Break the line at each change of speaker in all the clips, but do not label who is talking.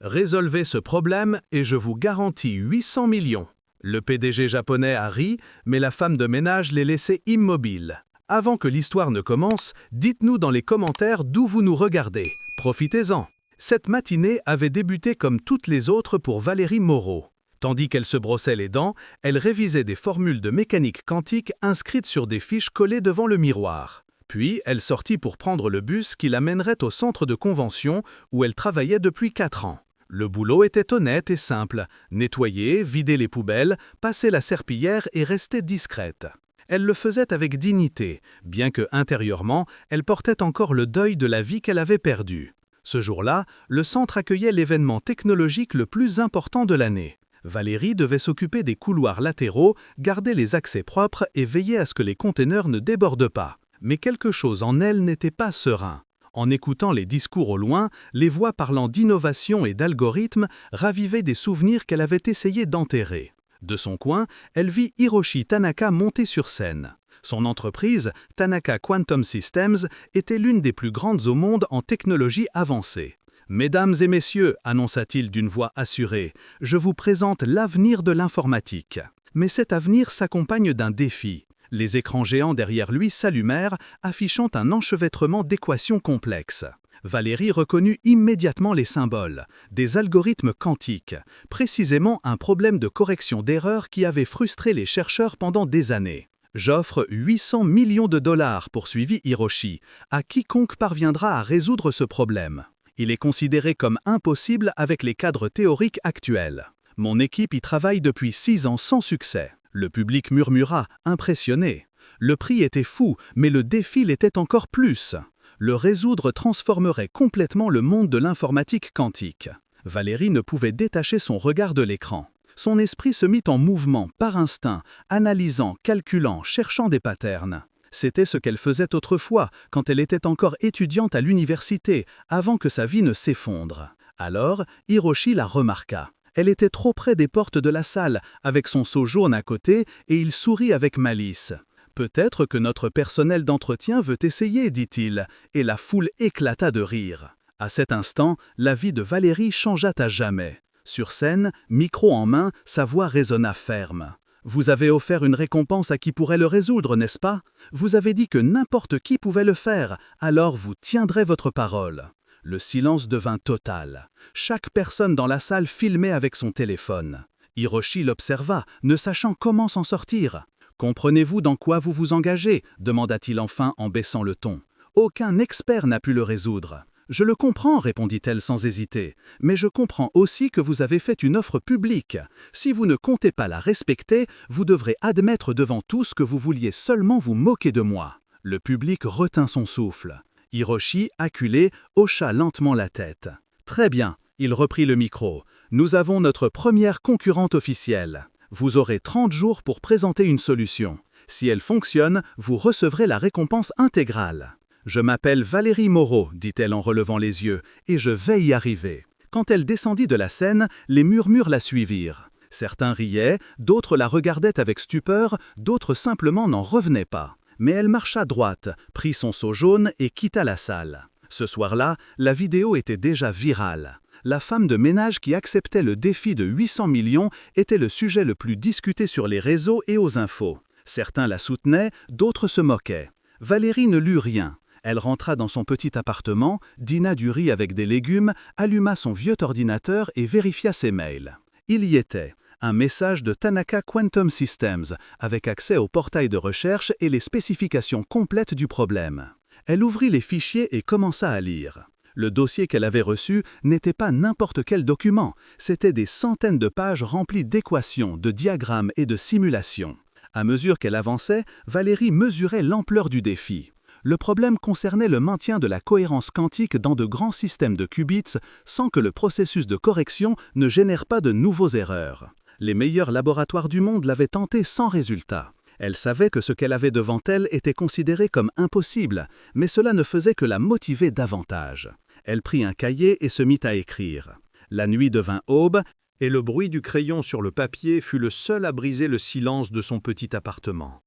Résolvez ce problème et je vous garantis 800 millions. Le PDG japonais a ri, mais la femme de ménage les laissait immobiles. Avant que l'histoire ne commence, dites-nous dans les commentaires d'où vous nous regardez. Profitez-en. Cette matinée avait débuté comme toutes les autres pour Valérie Moreau. Tandis qu'elle se brossait les dents, elle révisait des formules de mécanique quantique inscrites sur des fiches collées devant le miroir. Puis, elle sortit pour prendre le bus qui l'amènerait au centre de convention où elle travaillait depuis 4 ans. Le boulot était honnête et simple. Nettoyer, vider les poubelles, passer la serpillière et rester discrète. Elle le faisait avec dignité, bien que intérieurement, elle portait encore le deuil de la vie qu'elle avait perdue. Ce jour-là, le centre accueillait l'événement technologique le plus important de l'année. Valérie devait s'occuper des couloirs latéraux, garder les accès propres et veiller à ce que les conteneurs ne débordent pas. Mais quelque chose en elle n'était pas serein. En écoutant les discours au loin, les voix parlant d'innovation et d'algorithmes ravivaient des souvenirs qu'elle avait essayé d'enterrer. De son coin, elle vit Hiroshi Tanaka monter sur scène. Son entreprise, Tanaka Quantum Systems, était l'une des plus grandes au monde en technologie avancée. « Mesdames et messieurs », annonça-t-il d'une voix assurée, « je vous présente l'avenir de l'informatique. » Mais cet avenir s'accompagne d'un défi. Les écrans géants derrière lui s'allumèrent, affichant un enchevêtrement d'équations complexes. Valérie reconnut immédiatement les symboles, des algorithmes quantiques, précisément un problème de correction d'erreurs qui avait frustré les chercheurs pendant des années. « J'offre 800 millions de dollars, poursuivit Hiroshi, à quiconque parviendra à résoudre ce problème. Il est considéré comme impossible avec les cadres théoriques actuels. Mon équipe y travaille depuis 6 ans sans succès. » Le public murmura, impressionné. Le prix était fou, mais le défi l'était encore plus. Le résoudre transformerait complètement le monde de l'informatique quantique. Valérie ne pouvait détacher son regard de l'écran. Son esprit se mit en mouvement, par instinct, analysant, calculant, cherchant des patterns. C'était ce qu'elle faisait autrefois, quand elle était encore étudiante à l'université, avant que sa vie ne s'effondre. Alors, Hiroshi la remarqua. Elle était trop près des portes de la salle, avec son seau jaune à côté, et il sourit avec malice. « Peut-être que notre personnel d'entretien veut essayer, dit-il, et la foule éclata de rire. À cet instant, la vie de Valérie changea à jamais. Sur scène, micro en main, sa voix résonna ferme. « Vous avez offert une récompense à qui pourrait le résoudre, n'est-ce pas? Vous avez dit que n'importe qui pouvait le faire, alors vous tiendrez votre parole. » Le silence devint total. Chaque personne dans la salle filmait avec son téléphone. Hiroshi l'observa, ne sachant comment s'en sortir. « Comprenez-vous dans quoi vous vous engagez ?» demanda-t-il enfin en baissant le ton. « Aucun expert n'a pu le résoudre. »« Je le comprends, répondit-elle sans hésiter, mais je comprends aussi que vous avez fait une offre publique. Si vous ne comptez pas la respecter, vous devrez admettre devant tous que vous vouliez seulement vous moquer de moi. » Le public retint son souffle. Hiroshi, acculé, hocha lentement la tête. « Très bien, » il reprit le micro. « Nous avons notre première concurrente officielle. Vous aurez 30 jours pour présenter une solution. Si elle fonctionne, vous recevrez la récompense intégrale. » « Je m'appelle Valérie Moreau, dit-elle en relevant les yeux, et je vais y arriver. » Quand elle descendit de la scène, les murmures la suivirent. Certains riaient, d'autres la regardaient avec stupeur, d'autres simplement n'en revenaient pas. Mais elle marcha droite, prit son seau jaune et quitta la salle. Ce soir-là, la vidéo était déjà virale. La femme de ménage qui acceptait le défi de 800 millions était le sujet le plus discuté sur les réseaux et aux infos. Certains la soutenaient, d'autres se moquaient. Valérie ne lut rien. Elle rentra dans son petit appartement, dîna du riz avec des légumes, alluma son vieux ordinateur et vérifia ses mails. Il y était. Un message de Tanaka Quantum Systems, avec accès au portail de recherche et les spécifications complètes du problème. Elle ouvrit les fichiers et commença à lire. Le dossier qu'elle avait reçu n'était pas n'importe quel document, c'était des centaines de pages remplies d'équations, de diagrammes et de simulations. À mesure qu'elle avançait, Valérie mesurait l'ampleur du défi. Le problème concernait le maintien de la cohérence quantique dans de grands systèmes de qubits sans que le processus de correction ne génère pas de nouveaux erreurs. Les meilleurs laboratoires du monde l'avaient tenté sans résultat. Elle savait que ce qu'elle avait devant elle était considéré comme impossible, mais cela ne faisait que la motiver davantage. Elle prit un cahier et se mit à écrire. La nuit devint aube, et le bruit du crayon sur le papier fut le seul à briser le silence de son petit appartement.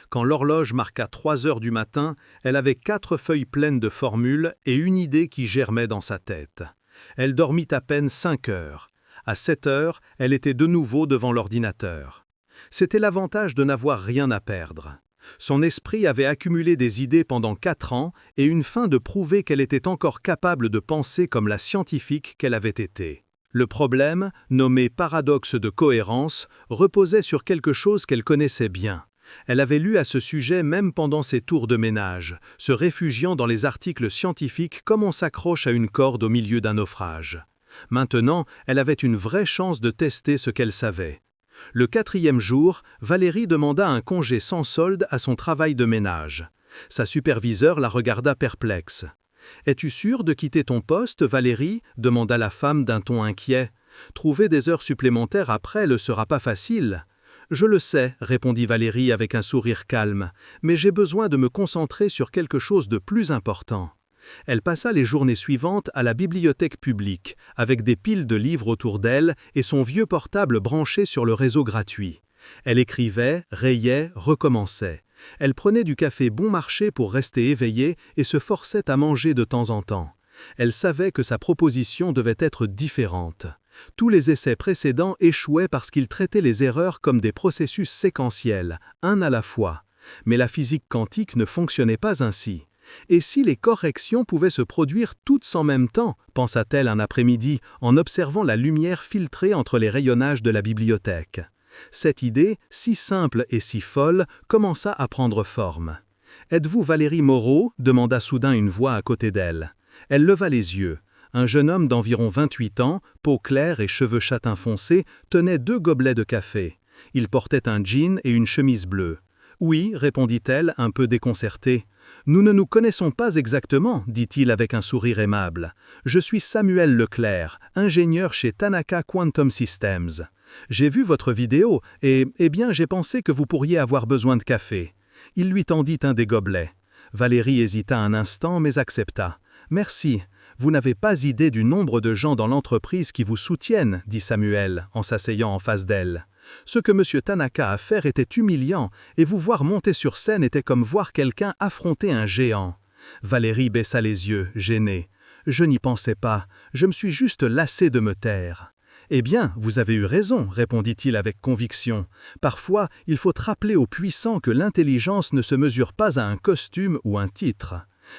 Quand l'horloge marqua 3 heures du matin, elle avait 4 feuilles pleines de formules et une idée qui germait dans sa tête. Elle dormit à peine 5 heures. À 7 heures, elle était de nouveau devant l'ordinateur. C'était l'avantage de n'avoir rien à perdre. Son esprit avait accumulé des idées pendant 4 ans et une fin de prouver qu'elle était encore capable de penser comme la scientifique qu'elle avait été. Le problème, nommé paradoxe de cohérence, reposait sur quelque chose qu'elle connaissait bien. Elle avait lu à ce sujet même pendant ses tours de ménage, se réfugiant dans les articles scientifiques comme on s'accroche à une corde au milieu d'un naufrage. Maintenant, elle avait une vraie chance de tester ce qu'elle savait. Le 4e jour, Valérie demanda un congé sans solde à son travail de ménage. Sa superviseure la regarda perplexe. « Es-tu sûre de quitter ton poste, Valérie ?» demanda la femme d'un ton inquiet. « Trouver des heures supplémentaires après ne sera pas facile. »« Je le sais, » répondit Valérie avec un sourire calme, « mais j'ai besoin de me concentrer sur quelque chose de plus important. » Elle passa les journées suivantes à la bibliothèque publique, avec des piles de livres autour d'elle et son vieux portable branché sur le réseau gratuit. Elle écrivait, rayait, recommençait. Elle prenait du café bon marché pour rester éveillée et se forçait à manger de temps en temps. Elle savait que sa proposition devait être différente. Tous les essais précédents échouaient parce qu'ils traitaient les erreurs comme des processus séquentiels, un à la fois. Mais la physique quantique ne fonctionnait pas ainsi. Et si les corrections pouvaient se produire toutes en même temps, pensa-t-elle un après-midi en observant la lumière filtrée entre les rayonnages de la bibliothèque. Cette idée, si simple et si folle, commença à prendre forme. « Êtes-vous Valérie Moreau ?» demanda soudain une voix à côté d'elle. Elle leva les yeux. Un jeune homme d'environ 28 ans, peau claire et cheveux châtain foncé, tenait 2 gobelets de café. Il portait un jean et une chemise bleue. « Oui, » répondit-elle, un peu déconcertée. « Nous ne nous connaissons pas exactement, » dit-il avec un sourire aimable. « Je suis Samuel Leclerc, ingénieur chez Tanaka Quantum Systems. J'ai vu votre vidéo et, j'ai pensé que vous pourriez avoir besoin de café. » Il lui tendit un des gobelets. Valérie hésita un instant mais accepta. « Merci. Vous n'avez pas idée du nombre de gens dans l'entreprise qui vous soutiennent, » dit Samuel, en s'asseyant en face d'elle. « Ce que M. Tanaka a fait était humiliant, et vous voir monter sur scène était comme voir quelqu'un affronter un géant. » Valérie baissa les yeux, gênée. « Je n'y pensais pas, je me suis juste lassé de me taire. » « Eh bien, vous avez eu raison, » répondit-il avec conviction. « Parfois, il faut rappeler aux puissants que l'intelligence ne se mesure pas à un costume ou un titre. »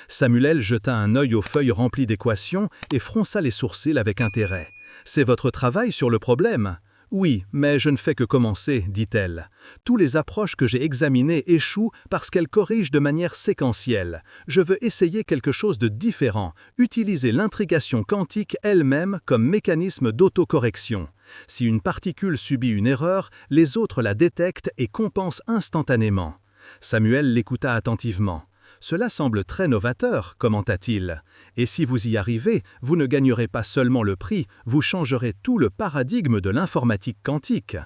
Samuel jeta un œil aux feuilles remplies d'équations et fronça les sourcils avec intérêt. « C'est votre travail sur le problème ?»« Oui, mais je ne fais que commencer, » dit-elle. « Tous les approches que j'ai examinées échouent parce qu'elles corrigent de manière séquentielle. Je veux essayer quelque chose de différent, utiliser l'intrication quantique elle-même comme mécanisme d'autocorrection. Si une particule subit une erreur, les autres la détectent et compensent instantanément. » Samuel l'écouta attentivement. « Cela semble très novateur, » commenta-t-il. « Et si vous y arrivez, vous ne gagnerez pas seulement le prix, vous changerez tout le paradigme de l'informatique quantique. »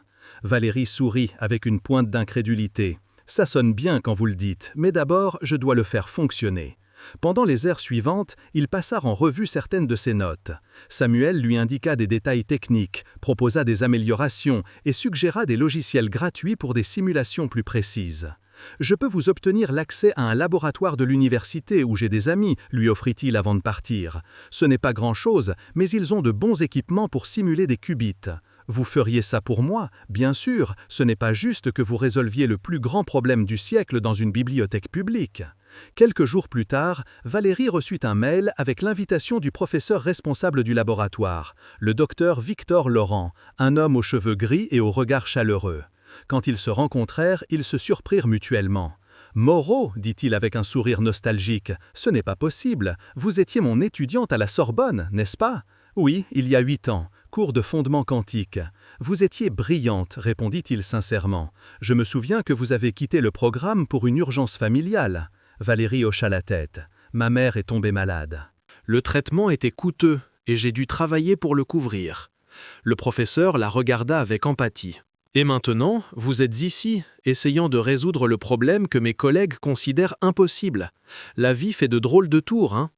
Valérie sourit avec une pointe d'incrédulité. « Ça sonne bien quand vous le dites, mais d'abord, je dois le faire fonctionner. » Pendant les heures suivantes, il passa en revue certaines de ses notes. Samuel lui indiqua des détails techniques, proposa des améliorations et suggéra des logiciels gratuits pour des simulations plus précises. « Je peux vous obtenir l'accès à un laboratoire de l'université où j'ai des amis, » lui offrit-il avant de partir. « Ce n'est pas grand-chose, mais ils ont de bons équipements pour simuler des qubits. Vous feriez ça pour moi, bien sûr, ce n'est pas juste que vous résolviez le plus grand problème du siècle dans une bibliothèque publique. » Quelques jours plus tard, Valérie reçut un mail avec l'invitation du professeur responsable du laboratoire, le docteur Victor Laurent, un homme aux cheveux gris et au regard chaleureux. Quand ils se rencontrèrent, ils se surprirent mutuellement. « Moreau, » dit-il avec un sourire nostalgique, « ce n'est pas possible, vous étiez mon étudiante à la Sorbonne, n'est-ce pas ?»« Oui, il y a 8 ans, cours de fondement quantique. »« Vous étiez brillante, » répondit-il sincèrement. « Je me souviens que vous avez quitté le programme pour une urgence familiale. » Valérie hocha la tête. « Ma mère est tombée malade. » Le traitement était coûteux et j'ai dû travailler pour le couvrir. Le professeur la regarda avec empathie. « Et maintenant, vous êtes ici, essayant de résoudre le problème que mes collègues considèrent impossible. La vie fait de drôles de tours, hein ?»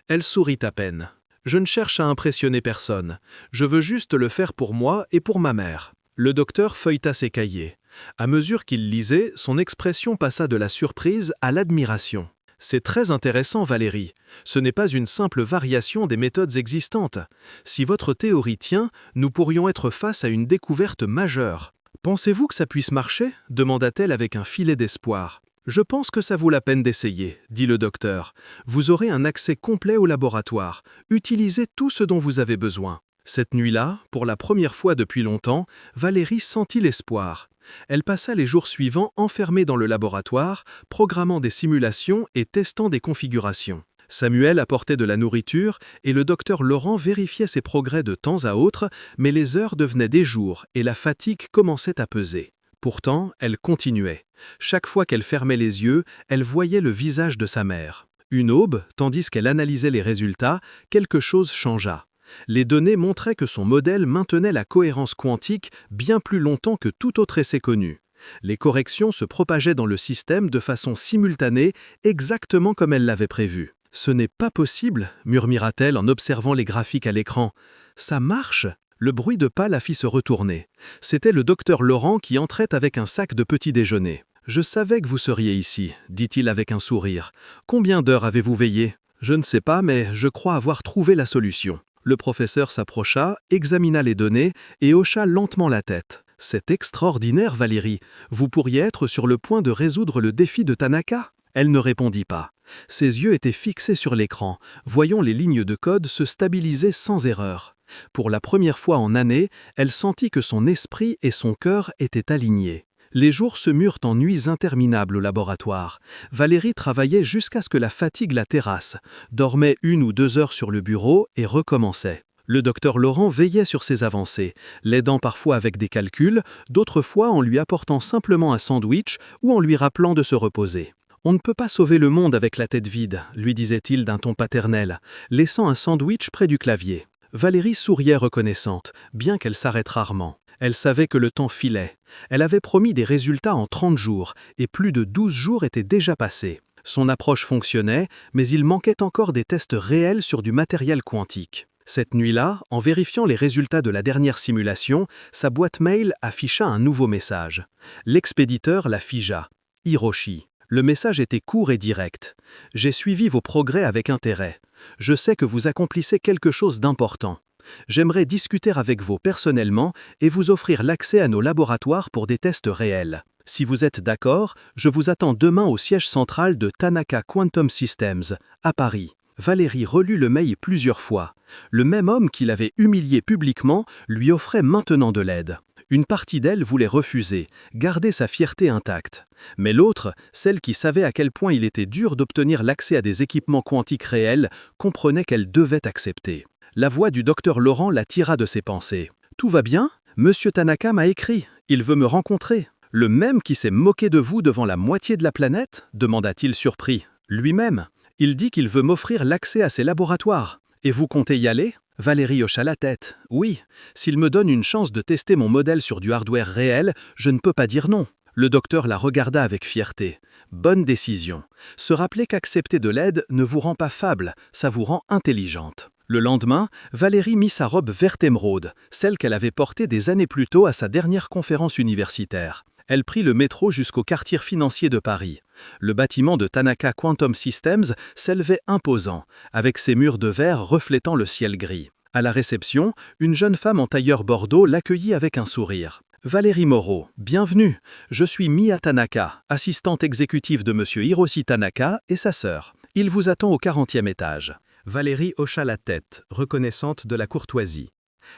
Elle sourit à peine. « Je ne cherche à impressionner personne. Je veux juste le faire pour moi et pour ma mère. » Le docteur feuilleta ses cahiers. À mesure qu'il lisait, son expression passa de la surprise à l'admiration. C'est très intéressant, Valérie. Ce n'est pas une simple variation des méthodes existantes. Si votre théorie tient, nous pourrions être face à une découverte majeure. Pensez-vous que ça puisse marcher? Demanda-t-elle avec un filet d'espoir. Je pense que ça vaut la peine d'essayer, dit le docteur. Vous aurez un accès complet au laboratoire. Utilisez tout ce dont vous avez besoin. Cette nuit-là, pour la première fois depuis longtemps, Valérie sentit l'espoir. Elle passa les jours suivants enfermée dans le laboratoire, programmant des simulations et testant des configurations. Samuel apportait de la nourriture et le docteur Laurent vérifiait ses progrès de temps à autre, mais les heures devenaient des jours et la fatigue commençait à peser. Pourtant, elle continuait. Chaque fois qu'elle fermait les yeux, elle voyait le visage de sa mère. Une aube, tandis qu'elle analysait les résultats, quelque chose changea. Les données montraient que son modèle maintenait la cohérence quantique bien plus longtemps que tout autre essai connu. Les corrections se propageaient dans le système de façon simultanée, exactement comme elle l'avait prévu. « Ce n'est pas possible », murmura-t-elle en observant les graphiques à l'écran. « Ça marche !» Le bruit de pas la fit se retourner. C'était le docteur Laurent qui entrait avec un sac de petit déjeuner. « Je savais que vous seriez ici », dit-il avec un sourire. « Combien d'heures avez-vous veillé ? Je ne sais pas, mais je crois avoir trouvé la solution. » Le professeur s'approcha, examina les données et hocha lentement la tête. « C'est extraordinaire, Valérie. Vous pourriez être sur le point de résoudre le défi de Tanaka ?» Elle ne répondit pas. Ses yeux étaient fixés sur l'écran, voyant les lignes de code se stabiliser sans erreur. Pour la première fois en années, elle sentit que son esprit et son cœur étaient alignés. Les jours se murent en nuits interminables au laboratoire. Valérie travaillait jusqu'à ce que la fatigue la terrasse, dormait 1 ou 2 heures sur le bureau et recommençait. Le docteur Laurent veillait sur ses avancées, l'aidant parfois avec des calculs, d'autres fois en lui apportant simplement un sandwich ou en lui rappelant de se reposer. « On ne peut pas sauver le monde avec la tête vide », lui disait-il d'un ton paternel, laissant un sandwich près du clavier. Valérie souriait reconnaissante, bien qu'elle s'arrête rarement. Elle savait que le temps filait. Elle avait promis des résultats en 30 jours, et plus de 12 jours étaient déjà passés. Son approche fonctionnait, mais il manquait encore des tests réels sur du matériel quantique. Cette nuit-là, en vérifiant les résultats de la dernière simulation, sa boîte mail afficha un nouveau message. L'expéditeur la figea. « Hiroshi ». Le message était court et direct. « J'ai suivi vos progrès avec intérêt. Je sais que vous accomplissez quelque chose d'important. J'aimerais discuter avec vous personnellement et vous offrir l'accès à nos laboratoires pour des tests réels. Si vous êtes d'accord, je vous attends demain au siège central de Tanaka Quantum Systems, à Paris. » Valérie relut le mail plusieurs fois. Le même homme qui l'avait humilié publiquement lui offrait maintenant de l'aide. Une partie d'elle voulait refuser, garder sa fierté intacte. Mais l'autre, celle qui savait à quel point il était dur d'obtenir l'accès à des équipements quantiques réels, comprenait qu'elle devait accepter. La voix du docteur Laurent la tira de ses pensées. « Tout va bien ? Monsieur Tanaka m'a écrit. Il veut me rencontrer. »« Le même qui s'est moqué de vous devant la moitié de la planète ?» demanda-t-il surpris. « Lui-même. Il dit qu'il veut m'offrir l'accès à ses laboratoires. Et vous comptez y aller ?» Valérie hocha la tête. « Oui, s'il me donne une chance de tester mon modèle sur du hardware réel, je ne peux pas dire non. » Le docteur la regarda avec fierté. « Bonne décision. Se rappeler qu'accepter de l'aide ne vous rend pas faible, ça vous rend intelligente. » Le lendemain, Valérie mit sa robe verte émeraude, celle qu'elle avait portée des années plus tôt à sa dernière conférence universitaire. Elle prit le métro jusqu'au quartier financier de Paris. Le bâtiment de Tanaka Quantum Systems s'élevait imposant, avec ses murs de verre reflétant le ciel gris. À la réception, une jeune femme en tailleur bordeaux l'accueillit avec un sourire. « Valérie Moreau, bienvenue. Je suis Mia Tanaka, assistante exécutive de Monsieur Hiroshi Tanaka et sa sœur. Il vous attend au 40e étage. » Valérie hocha la tête, reconnaissante de la courtoisie.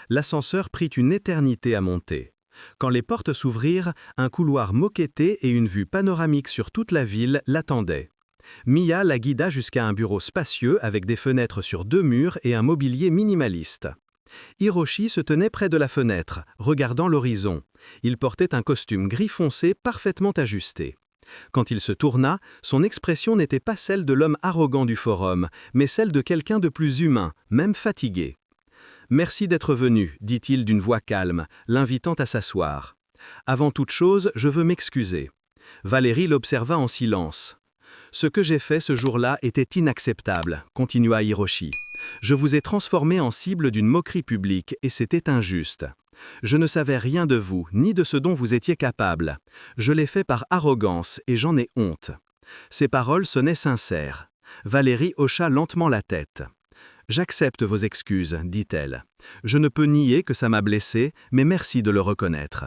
L'ascenseur prit une éternité à monter. Quand les portes s'ouvrirent, un couloir moquetté et une vue panoramique sur toute la ville l'attendaient. Mia la guida jusqu'à un bureau spacieux avec des fenêtres sur 2 murs et un mobilier minimaliste. Hiroshi se tenait près de la fenêtre, regardant l'horizon. Il portait un costume gris foncé parfaitement ajusté. Quand il se tourna, son expression n'était pas celle de l'homme arrogant du forum, mais celle de quelqu'un de plus humain, même fatigué. « Merci d'être venu, dit-il d'une voix calme, l'invitant à s'asseoir. « Avant toute chose, je veux m'excuser. » Valérie l'observa en silence. « Ce que j'ai fait ce jour-là était inacceptable, » continua Hiroshi. « Je vous ai transformé en cible d'une moquerie publique et c'était injuste. Je ne savais rien de vous, ni de ce dont vous étiez capable. Je l'ai fait par arrogance et j'en ai honte. Ses paroles sonnaient sincères. Valérie hocha lentement la tête. « J'accepte vos excuses, dit-elle. Je ne peux nier que ça m'a blessé, mais merci de le reconnaître. »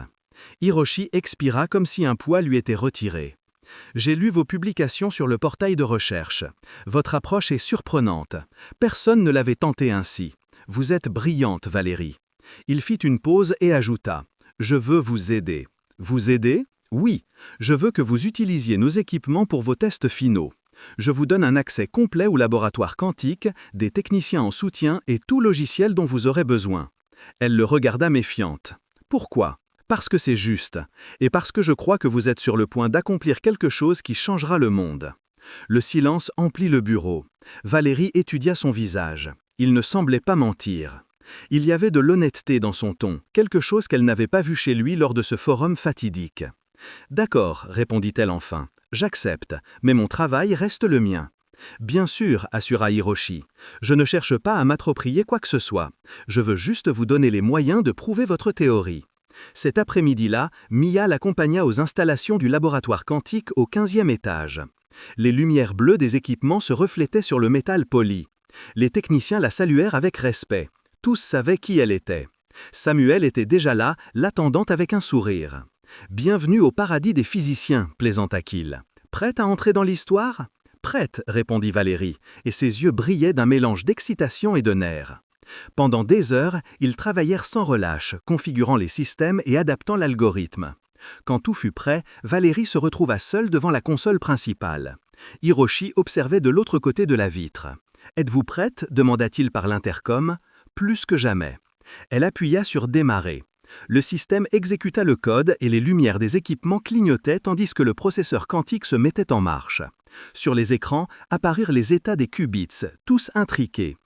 Hiroshi expira comme si un poids lui était retiré. « J'ai lu vos publications sur le portail de recherche. Votre approche est surprenante. Personne ne l'avait tenté ainsi. Vous êtes brillante, Valérie. » Il fit une pause et ajouta « Je veux vous aider. » « Vous aider ? Oui. Je veux que vous utilisiez nos équipements pour vos tests finaux. Je vous donne un accès complet au laboratoire quantique, des techniciens en soutien et tout logiciel dont vous aurez besoin. » Elle le regarda méfiante. « Pourquoi ? Parce que c'est juste, et parce que je crois que vous êtes sur le point d'accomplir quelque chose qui changera le monde. » Le silence emplit le bureau. Valérie étudia son visage. Il ne semblait pas mentir. Il y avait de l'honnêteté dans son ton, quelque chose qu'elle n'avait pas vu chez lui lors de ce forum fatidique. « D'accord, répondit-elle enfin, j'accepte, mais mon travail reste le mien. » « Bien sûr, assura Hiroshi. Je ne cherche pas à m'approprier quoi que ce soit. Je veux juste vous donner les moyens de prouver votre théorie. » Cet après-midi-là, Mia l'accompagna aux installations du laboratoire quantique au 15e étage. Les lumières bleues des équipements se reflétaient sur le métal poli. Les techniciens la saluèrent avec respect. Tous savaient qui elle était. Samuel était déjà là, l'attendant avec un sourire. « Bienvenue au paradis des physiciens, plaisanta-t-il. Prête à entrer dans l'histoire ? » « Prête, répondit Valérie, et ses yeux brillaient d'un mélange d'excitation et de nerfs. Pendant des heures, ils travaillèrent sans relâche, configurant les systèmes et adaptant l'algorithme. Quand tout fut prêt, Valérie se retrouva seule devant la console principale. Hiroshi observait de l'autre côté de la vitre. « Êtes-vous prête ?» demanda-t-il par l'intercom. « Plus que jamais. » Elle appuya sur « Démarrer ». Le système exécuta le code et les lumières des équipements clignotaient tandis que le processeur quantique se mettait en marche. Sur les écrans apparurent les états des qubits, tous intriqués.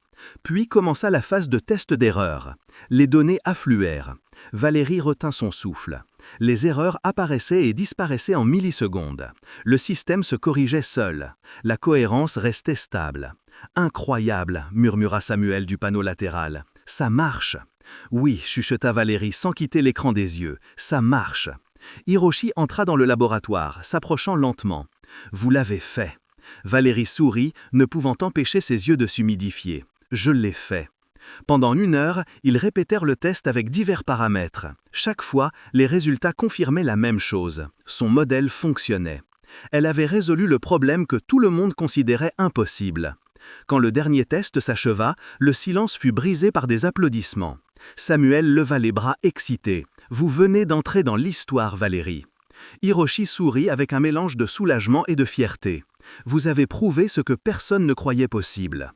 Puis commença la phase de test d'erreur. Les données affluèrent. Valérie retint son souffle. Les erreurs apparaissaient et disparaissaient en millisecondes. Le système se corrigeait seul. La cohérence restait stable. « Incroyable !» murmura Samuel du panneau latéral. « Ça marche !» « Oui, chuchota Valérie sans quitter l'écran des yeux. Ça marche. » Hiroshi entra dans le laboratoire, s'approchant lentement. « Vous l'avez fait. » Valérie sourit, ne pouvant empêcher ses yeux de s'humidifier. « Je l'ai fait. » Pendant 1 heure, ils répétèrent le test avec divers paramètres. Chaque fois, les résultats confirmaient la même chose. Son modèle fonctionnait. Elle avait résolu le problème que tout le monde considérait impossible. Quand le dernier test s'acheva, le silence fut brisé par des applaudissements. Samuel leva les bras excité. « Vous venez d'entrer dans l'histoire, Valérie. » Hiroshi sourit avec un mélange de soulagement et de fierté. « Vous avez prouvé ce que personne ne croyait possible. »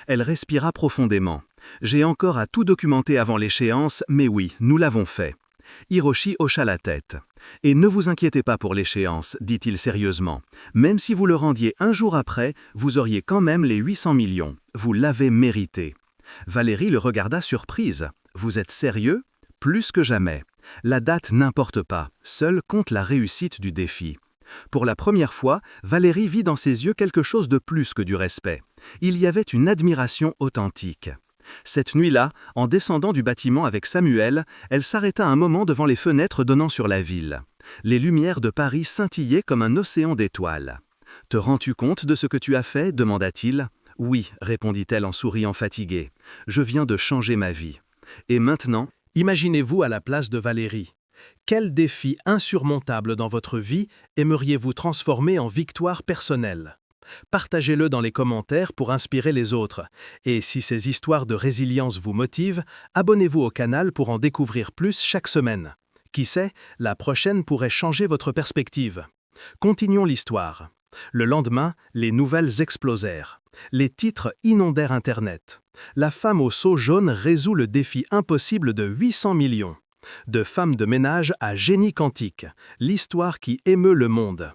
Elle respira profondément. « J'ai encore à tout documenter avant l'échéance, mais oui, nous l'avons fait. » Hiroshi hocha la tête. « Et ne vous inquiétez pas pour l'échéance, dit-il sérieusement. Même si vous le rendiez 1 jour après, vous auriez quand même les 800 millions. Vous l'avez mérité. » Valérie le regarda surprise. « Vous êtes sérieux ? » « Plus que jamais. La date n'importe pas, seule compte la réussite du défi. » Pour la première fois, Valérie vit dans ses yeux quelque chose de plus que du respect. Il y avait une admiration authentique. Cette nuit-là, en descendant du bâtiment avec Samuel, elle s'arrêta un moment devant les fenêtres donnant sur la ville. Les lumières de Paris scintillaient comme un océan d'étoiles. « Te rends-tu compte de ce que tu as fait ?» demanda-t-il. « Oui, répondit-elle en souriant fatiguée. Je viens de changer ma vie. Et maintenant, imaginez-vous à la place de Valérie. Quel défi insurmontable dans votre vie aimeriez-vous transformer en victoire personnelle ? Partagez-le dans les commentaires pour inspirer les autres. Et si ces histoires de résilience vous motivent, abonnez-vous au canal pour en découvrir plus chaque semaine. Qui sait, la prochaine pourrait changer votre perspective. Continuons l'histoire. Le lendemain, les nouvelles explosèrent. Les titres inondèrent Internet. La femme au seau jaune résout le défi impossible de 800 millions. De femme de ménage à génie quantique, l'histoire qui émeut le monde.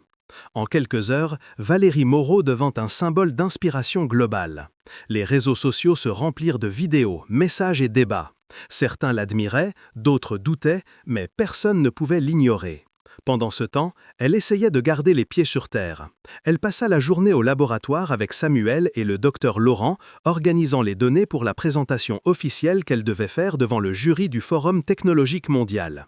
En quelques heures, Valérie Moreau devint un symbole d'inspiration globale. Les réseaux sociaux se remplirent de vidéos, messages et débats. Certains l'admiraient, d'autres doutaient, mais personne ne pouvait l'ignorer. Pendant ce temps, elle essayait de garder les pieds sur terre. Elle passa la journée au laboratoire avec Samuel et le docteur Laurent, organisant les données pour la présentation officielle qu'elle devait faire devant le jury du Forum technologique mondial.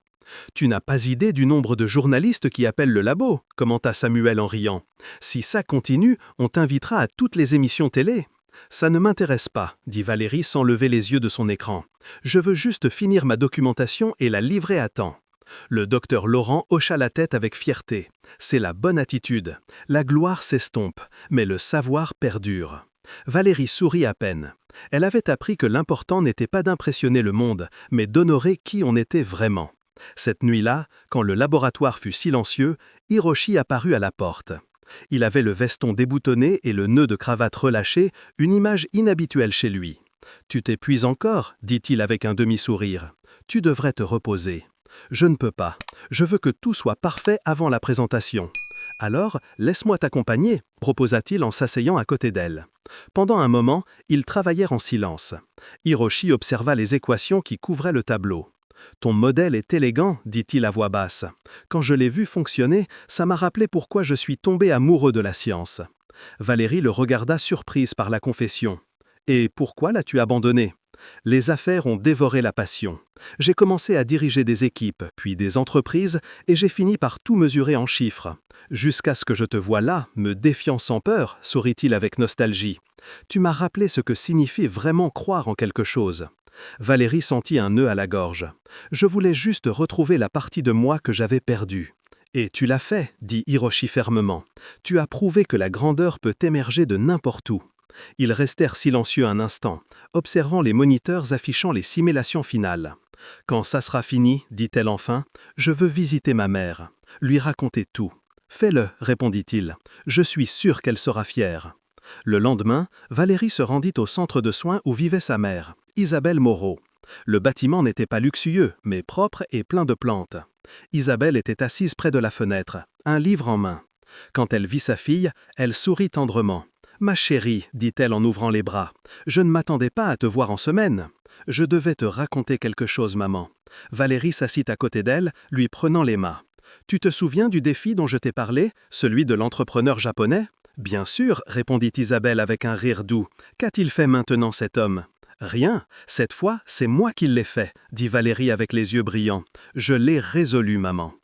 Tu n'as pas idée du nombre de journalistes qui appellent le labo, commenta Samuel en riant. Si ça continue, on t'invitera à toutes les émissions télé. Ça ne m'intéresse pas, dit Valérie sans lever les yeux de son écran. Je veux juste finir ma documentation et la livrer à temps. Le docteur Laurent hocha la tête avec fierté. C'est la bonne attitude. La gloire s'estompe, mais le savoir perdure. Valérie sourit à peine. Elle avait appris que l'important n'était pas d'impressionner le monde, mais d'honorer qui on était vraiment. Cette nuit-là, quand le laboratoire fut silencieux, Hiroshi apparut à la porte. Il avait le veston déboutonné et le nœud de cravate relâché, une image inhabituelle chez lui. « Tu t'épuises encore » dit-il avec un demi-sourire. « Tu devrais te reposer. »« Je ne peux pas. Je veux que tout soit parfait avant la présentation. »« Alors, laisse-moi t'accompagner » proposa-t-il en s'asseyant à côté d'elle. Pendant un moment, ils travaillèrent en silence. Hiroshi observa les équations qui couvraient le tableau. « Ton modèle est élégant, dit-il à voix basse. Quand je l'ai vu fonctionner, ça m'a rappelé pourquoi je suis tombé amoureux de la science. » Valérie le regarda surprise par la confession. « Et pourquoi l'as-tu abandonné ? » « Les affaires ont dévoré la passion. J'ai commencé à diriger des équipes, puis des entreprises, et j'ai fini par tout mesurer en chiffres. Jusqu'à ce que je te voie là, me défiant sans peur, sourit-il avec nostalgie. Tu m'as rappelé ce que signifie vraiment croire en quelque chose. » Valérie sentit un nœud à la gorge. « Je voulais juste retrouver la partie de moi que j'avais perdue. »« Et tu l'as fait, » dit Hiroshi fermement. « Tu as prouvé que la grandeur peut émerger de n'importe où. » Ils restèrent silencieux un instant, observant les moniteurs affichant les simulations finales. « Quand ça sera fini, dit-elle enfin, je veux visiter ma mère, lui raconter tout. »« Fais-le, répondit-il. Je suis sûr qu'elle sera fière. » Le lendemain, Valérie se rendit au centre de soins où vivait sa mère, Isabelle Moreau. Le bâtiment n'était pas luxueux, mais propre et plein de plantes. Isabelle était assise près de la fenêtre, un livre en main. Quand elle vit sa fille, elle sourit tendrement. « Ma chérie, dit-elle en ouvrant les bras, je ne m'attendais pas à te voir en semaine. Je devais te raconter quelque chose, maman. » Valérie s'assit à côté d'elle, lui prenant les mains. « Tu te souviens du défi dont je t'ai parlé, celui de l'entrepreneur japonais ?»« Bien sûr, répondit Isabelle avec un rire doux. Qu'a-t-il fait maintenant cet homme ? » « Rien, cette fois, c'est moi qui l'ai fait, dit Valérie avec les yeux brillants. Je l'ai résolu, maman.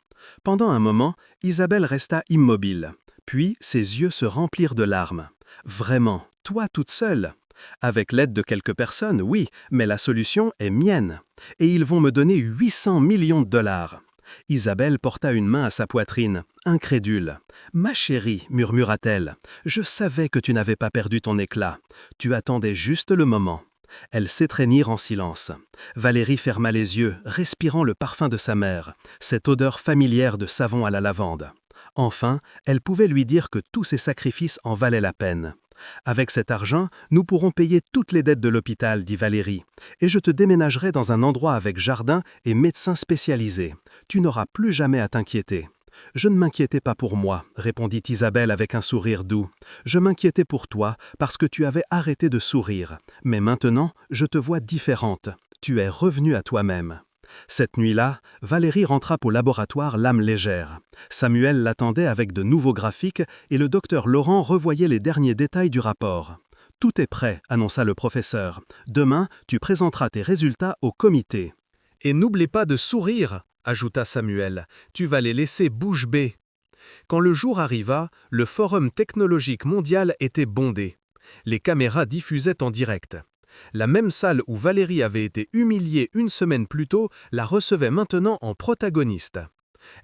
Pendant un moment, Isabelle resta immobile. Puis, ses yeux se remplirent de larmes. Vraiment, toi toute seule ? Avec l'aide de quelques personnes, oui, mais la solution est mienne. Et ils vont me donner 800 millions de dollars. Isabelle porta une main à sa poitrine, incrédule. « Ma chérie, murmura-t-elle, je savais que tu n'avais pas perdu ton éclat. Tu attendais juste le moment. » Elles s'étreignirent en silence. Valérie ferma les yeux, respirant le parfum de sa mère, cette odeur familière de savon à la lavande. Enfin, elle pouvait lui dire que tous ses sacrifices en valaient la peine. « Avec cet argent, nous pourrons payer toutes les dettes de l'hôpital, dit Valérie, et je te déménagerai dans un endroit avec jardin et médecins spécialisés. Tu n'auras plus jamais à t'inquiéter. » « Je ne m'inquiétais pas pour moi, répondit Isabelle avec un sourire doux. Je m'inquiétais pour toi parce que tu avais arrêté de sourire. Mais maintenant, je te vois différente. Tu es revenue à toi-même. » Cette nuit-là, Valérie rentra au laboratoire l'âme légère. Samuel l'attendait avec de nouveaux graphiques et le docteur Laurent revoyait les derniers détails du rapport. « Tout est prêt, annonça le professeur. Demain, tu présenteras tes résultats au comité. »« Et n'oublie pas de sourire !» ajouta Samuel, « tu vas les laisser bouche bée. » Quand le jour arriva, le Forum technologique mondial était bondé. Les caméras diffusaient en direct. La même salle où Valérie avait été humiliée une semaine plus tôt la recevait maintenant en protagoniste.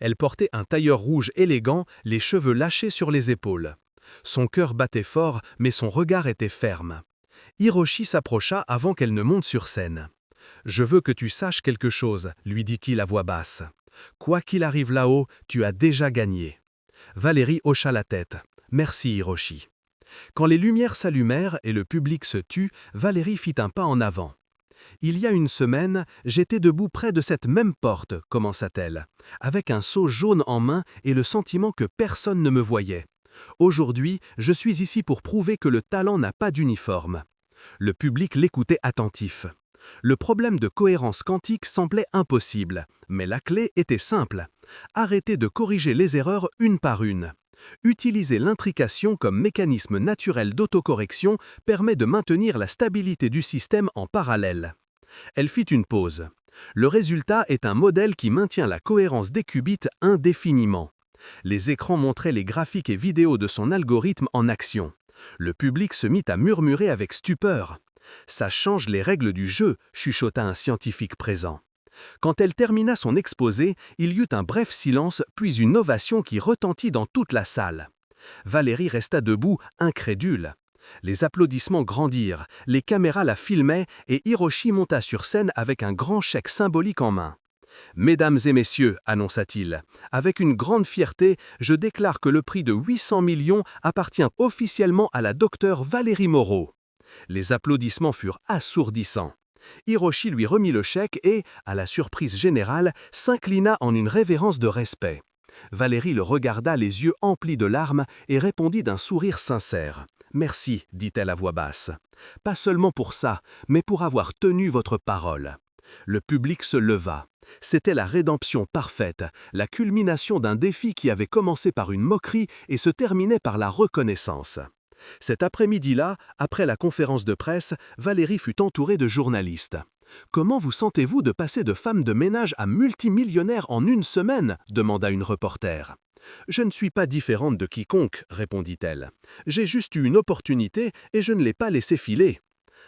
Elle portait un tailleur rouge élégant, les cheveux lâchés sur les épaules. Son cœur battait fort, mais son regard était ferme. Hiroshi s'approcha avant qu'elle ne monte sur scène. « Je veux que tu saches quelque chose, » lui dit-il à voix basse. « Quoi qu'il arrive là-haut, tu as déjà gagné. » Valérie hocha la tête. « Merci, Hiroshi. » Quand les lumières s'allumèrent et le public se tut, Valérie fit un pas en avant. « Il y a une semaine, j'étais debout près de cette même porte, » commença-t-elle, avec un seau jaune en main et le sentiment que personne ne me voyait. Aujourd'hui, je suis ici pour prouver que le talent n'a pas d'uniforme. Le public l'écoutait attentif. Le problème de cohérence quantique semblait impossible, mais la clé était simple. Arrêter de corriger les erreurs une par une. Utiliser l'intrication comme mécanisme naturel d'autocorrection permet de maintenir la stabilité du système en parallèle. Elle fit une pause. Le résultat est un modèle qui maintient la cohérence des qubits indéfiniment. Les écrans montraient les graphiques et vidéos de son algorithme en action. Le public se mit à murmurer avec stupeur. « Ça change les règles du jeu », chuchota un scientifique présent. Quand elle termina son exposé, il y eut un bref silence, puis une ovation qui retentit dans toute la salle. Valérie resta debout, incrédule. Les applaudissements grandirent, les caméras la filmaient et Hiroshi monta sur scène avec un grand chèque symbolique en main. « Mesdames et messieurs, annonça-t-il, avec une grande fierté, je déclare que le prix de 800 millions appartient officiellement à la docteure Valérie Moreau. » Les applaudissements furent assourdissants. Hiroshi lui remit le chèque et, à la surprise générale, s'inclina en une révérence de respect. Valérie le regarda les yeux emplis de larmes et répondit d'un sourire sincère. « Merci, dit-elle à voix basse. Pas seulement pour ça, mais pour avoir tenu votre parole. » Le public se leva. C'était la rédemption parfaite, la culmination d'un défi qui avait commencé par une moquerie et se terminait par la reconnaissance. Cet après-midi-là, après la conférence de presse, Valérie fut entourée de journalistes. « Comment vous sentez-vous de passer de femme de ménage à multimillionnaire en une semaine ?» demanda une reporter. « Je ne suis pas différente de quiconque, » répondit-elle. « J'ai juste eu une opportunité et je ne l'ai pas laissée filer. »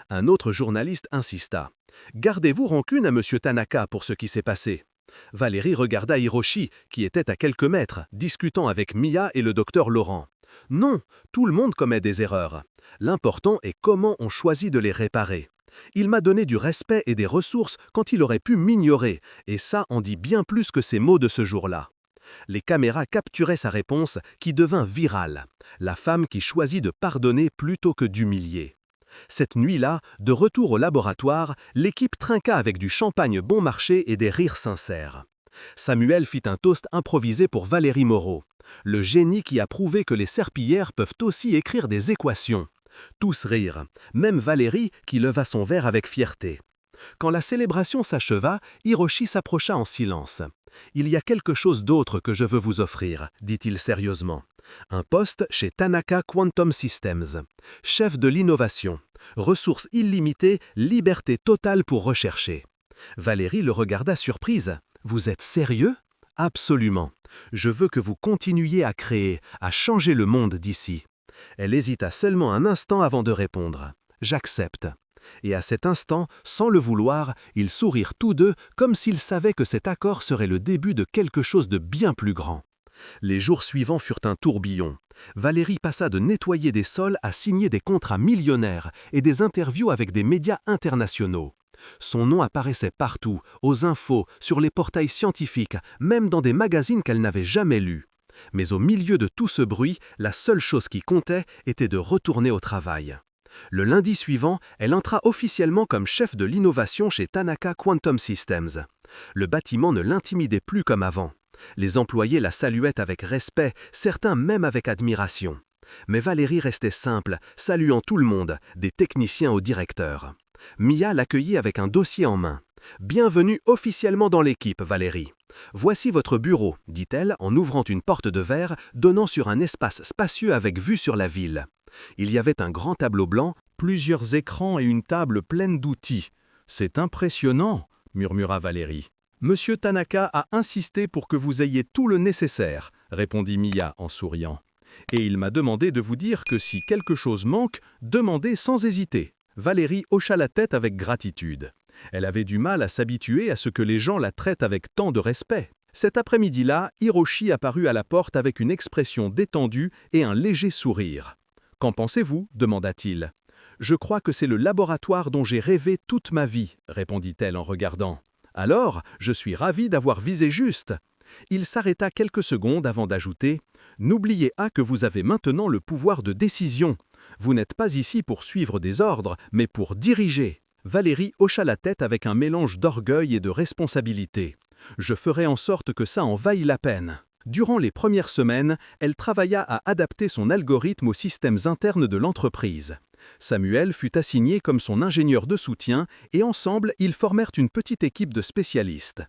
Un autre journaliste insista. « Gardez-vous rancune à M. Tanaka pour ce qui s'est passé. » Valérie regarda Hiroshi, qui était à quelques mètres, discutant avec Mia et le docteur Laurent. « Non, tout le monde commet des erreurs. L'important est comment on choisit de les réparer. Il m'a donné du respect et des ressources quand il aurait pu m'ignorer, et ça en dit bien plus que ses mots de ce jour-là. » Les caméras capturaient sa réponse qui devint virale. La femme qui choisit de pardonner plutôt que d'humilier. Cette nuit-là, de retour au laboratoire, l'équipe trinqua avec du champagne bon marché et des rires sincères. Samuel fit un toast improvisé pour Valérie Moreau. Le génie qui a prouvé que les serpillères peuvent aussi écrire des équations. Tous rirent, même Valérie qui leva son verre avec fierté. Quand la célébration s'acheva, Hiroshi s'approcha en silence. « Il y a quelque chose d'autre que je veux vous offrir, » dit-il sérieusement. « Un poste chez Tanaka Quantum Systems. Chef de l'innovation. Ressources illimitées, liberté totale pour rechercher. » Valérie le regarda surprise. « Vous êtes sérieux ? » « Absolument. Je veux que vous continuiez à créer, à changer le monde d'ici. » Elle hésita seulement un instant avant de répondre. « J'accepte. » Et à cet instant, sans le vouloir, ils sourirent tous deux comme s'ils savaient que cet accord serait le début de quelque chose de bien plus grand. Les jours suivants furent un tourbillon. Valérie passa de nettoyer des sols à signer des contrats millionnaires et des interviews avec des médias internationaux. Son nom apparaissait partout, aux infos, sur les portails scientifiques, même dans des magazines qu'elle n'avait jamais lus. Mais au milieu de tout ce bruit, la seule chose qui comptait était de retourner au travail. Le lundi suivant, elle entra officiellement comme chef de l'innovation chez Tanaka Quantum Systems. Le bâtiment ne l'intimidait plus comme avant. Les employés la saluaient avec respect, certains même avec admiration. Mais Valérie restait simple, saluant tout le monde, des techniciens au directeur. Mia l'accueillit avec un dossier en main. « Bienvenue officiellement dans l'équipe, Valérie. Voici votre bureau, » dit-elle en ouvrant une porte de verre donnant sur un espace spacieux avec vue sur la ville. Il y avait un grand tableau blanc, plusieurs écrans et une table pleine d'outils. « C'est impressionnant, » murmura Valérie. « Monsieur Tanaka a insisté pour que vous ayez tout le nécessaire, » répondit Mia en souriant. « Et il m'a demandé de vous dire que si quelque chose manque, demandez sans hésiter. » Valérie hocha la tête avec gratitude. Elle avait du mal à s'habituer à ce que les gens la traitent avec tant de respect. Cet après-midi-là, Hiroshi apparut à la porte avec une expression détendue et un léger sourire. « Qu'en pensez-vous » demanda-t-il. « Je crois que c'est le laboratoire dont j'ai rêvé toute ma vie » répondit-elle en regardant. « Alors, je suis ravie d'avoir visé juste !» Il s'arrêta quelques secondes avant d'ajouter « N'oubliez pas que vous avez maintenant le pouvoir de décision. Vous n'êtes pas ici pour suivre des ordres, mais pour diriger. » Valérie hocha la tête avec un mélange d'orgueil et de responsabilité. « Je ferai en sorte que ça en vaille la peine. » Durant les premières semaines, elle travailla à adapter son algorithme aux systèmes internes de l'entreprise. Samuel fut assigné comme son ingénieur de soutien et ensemble, ils formèrent une petite équipe de spécialistes.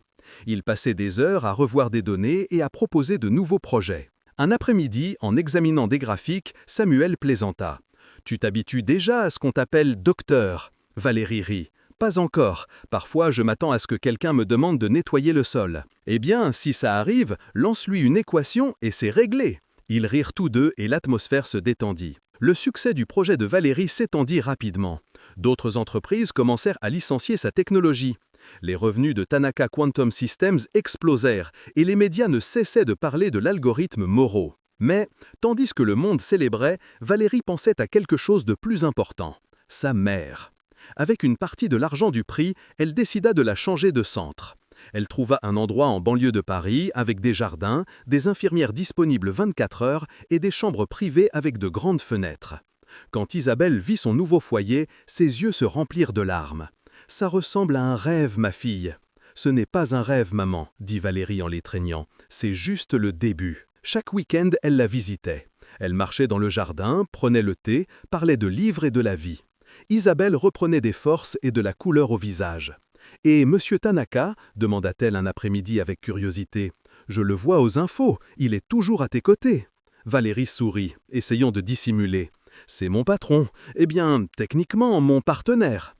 Ils passaient des heures à revoir des données et à proposer de nouveaux projets. Un après-midi, en examinant des graphiques, Samuel plaisanta. « Tu t'habitues déjà à ce qu'on t'appelle docteur ?» Valérie rit. « Pas encore. Parfois, je m'attends à ce que quelqu'un me demande de nettoyer le sol. Eh bien, si ça arrive, lance-lui une équation et c'est réglé. Ils rirent tous deux et l'atmosphère se détendit. Le succès du projet de Valérie s'étendit rapidement. D'autres entreprises commencèrent à licencier sa technologie. Les revenus de Tanaka Quantum Systems explosèrent et les médias ne cessaient de parler de l'algorithme Morrow. Mais, tandis que le monde célébrait, Valérie pensait à quelque chose de plus important, sa mère. Avec une partie de l'argent du prix, elle décida de la changer de centre. Elle trouva un endroit en banlieue de Paris avec des jardins, des infirmières disponibles 24 heures et des chambres privées avec de grandes fenêtres. Quand Isabelle vit son nouveau foyer, ses yeux se remplirent de larmes. « Ça ressemble à un rêve, ma fille. »« Ce n'est pas un rêve, maman, » dit Valérie en l'étreignant. « C'est juste le début. » Chaque week-end, elle la visitait. Elle marchait dans le jardin, prenait le thé, parlait de livres et de la vie. Isabelle reprenait des forces et de la couleur au visage. « Et Monsieur Tanaka ?» demanda-t-elle un après-midi avec curiosité. « Je le vois aux infos, il est toujours à tes côtés. » Valérie sourit, essayant de dissimuler. « C'est mon patron. Eh bien, techniquement, mon partenaire. »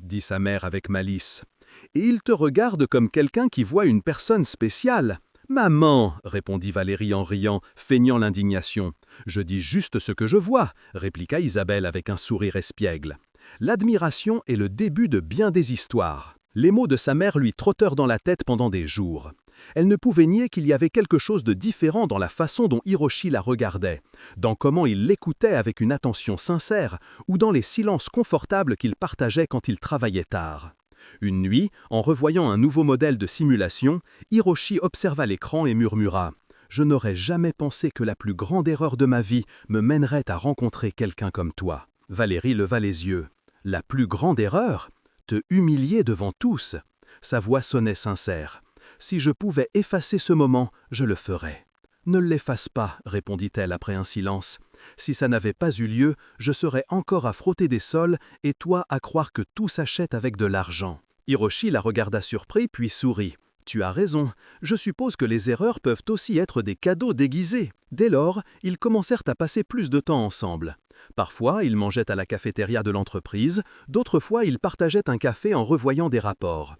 Dit sa mère avec malice. « Et il te regarde comme quelqu'un qui voit une personne spéciale. »« Maman, » répondit Valérie en riant, feignant l'indignation. « Je dis juste ce que je vois, » répliqua Isabelle avec un sourire espiègle. L'admiration est le début de bien des histoires. Les mots de sa mère lui trottèrent dans la tête pendant des jours. Elle ne pouvait nier qu'il y avait quelque chose de différent dans la façon dont Hiroshi la regardait, dans comment il l'écoutait avec une attention sincère, ou dans les silences confortables qu'il partageait quand il travaillait tard. Une nuit, en revoyant un nouveau modèle de simulation, Hiroshi observa l'écran et murmura « Je n'aurais jamais pensé que la plus grande erreur de ma vie me mènerait à rencontrer quelqu'un comme toi. » Valérie leva les yeux. « La plus grande erreur ? Te humilier devant tous ?» Sa voix sonnait sincère. « Si je pouvais effacer ce moment, je le ferais. »« Ne l'efface pas, » répondit-elle après un silence. « Si ça n'avait pas eu lieu, je serais encore à frotter des sols et toi à croire que tout s'achète avec de l'argent. » Hiroshi la regarda surpris puis sourit. « Tu as raison, je suppose que les erreurs peuvent aussi être des cadeaux déguisés. » Dès lors, ils commencèrent à passer plus de temps ensemble. Parfois, ils mangeaient à la cafétéria de l'entreprise, d'autres fois, ils partageaient un café en revoyant des rapports.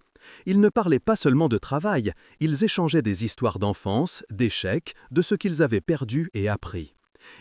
Ils ne parlaient pas seulement de travail, ils échangeaient des histoires d'enfance, d'échecs, de ce qu'ils avaient perdu et appris.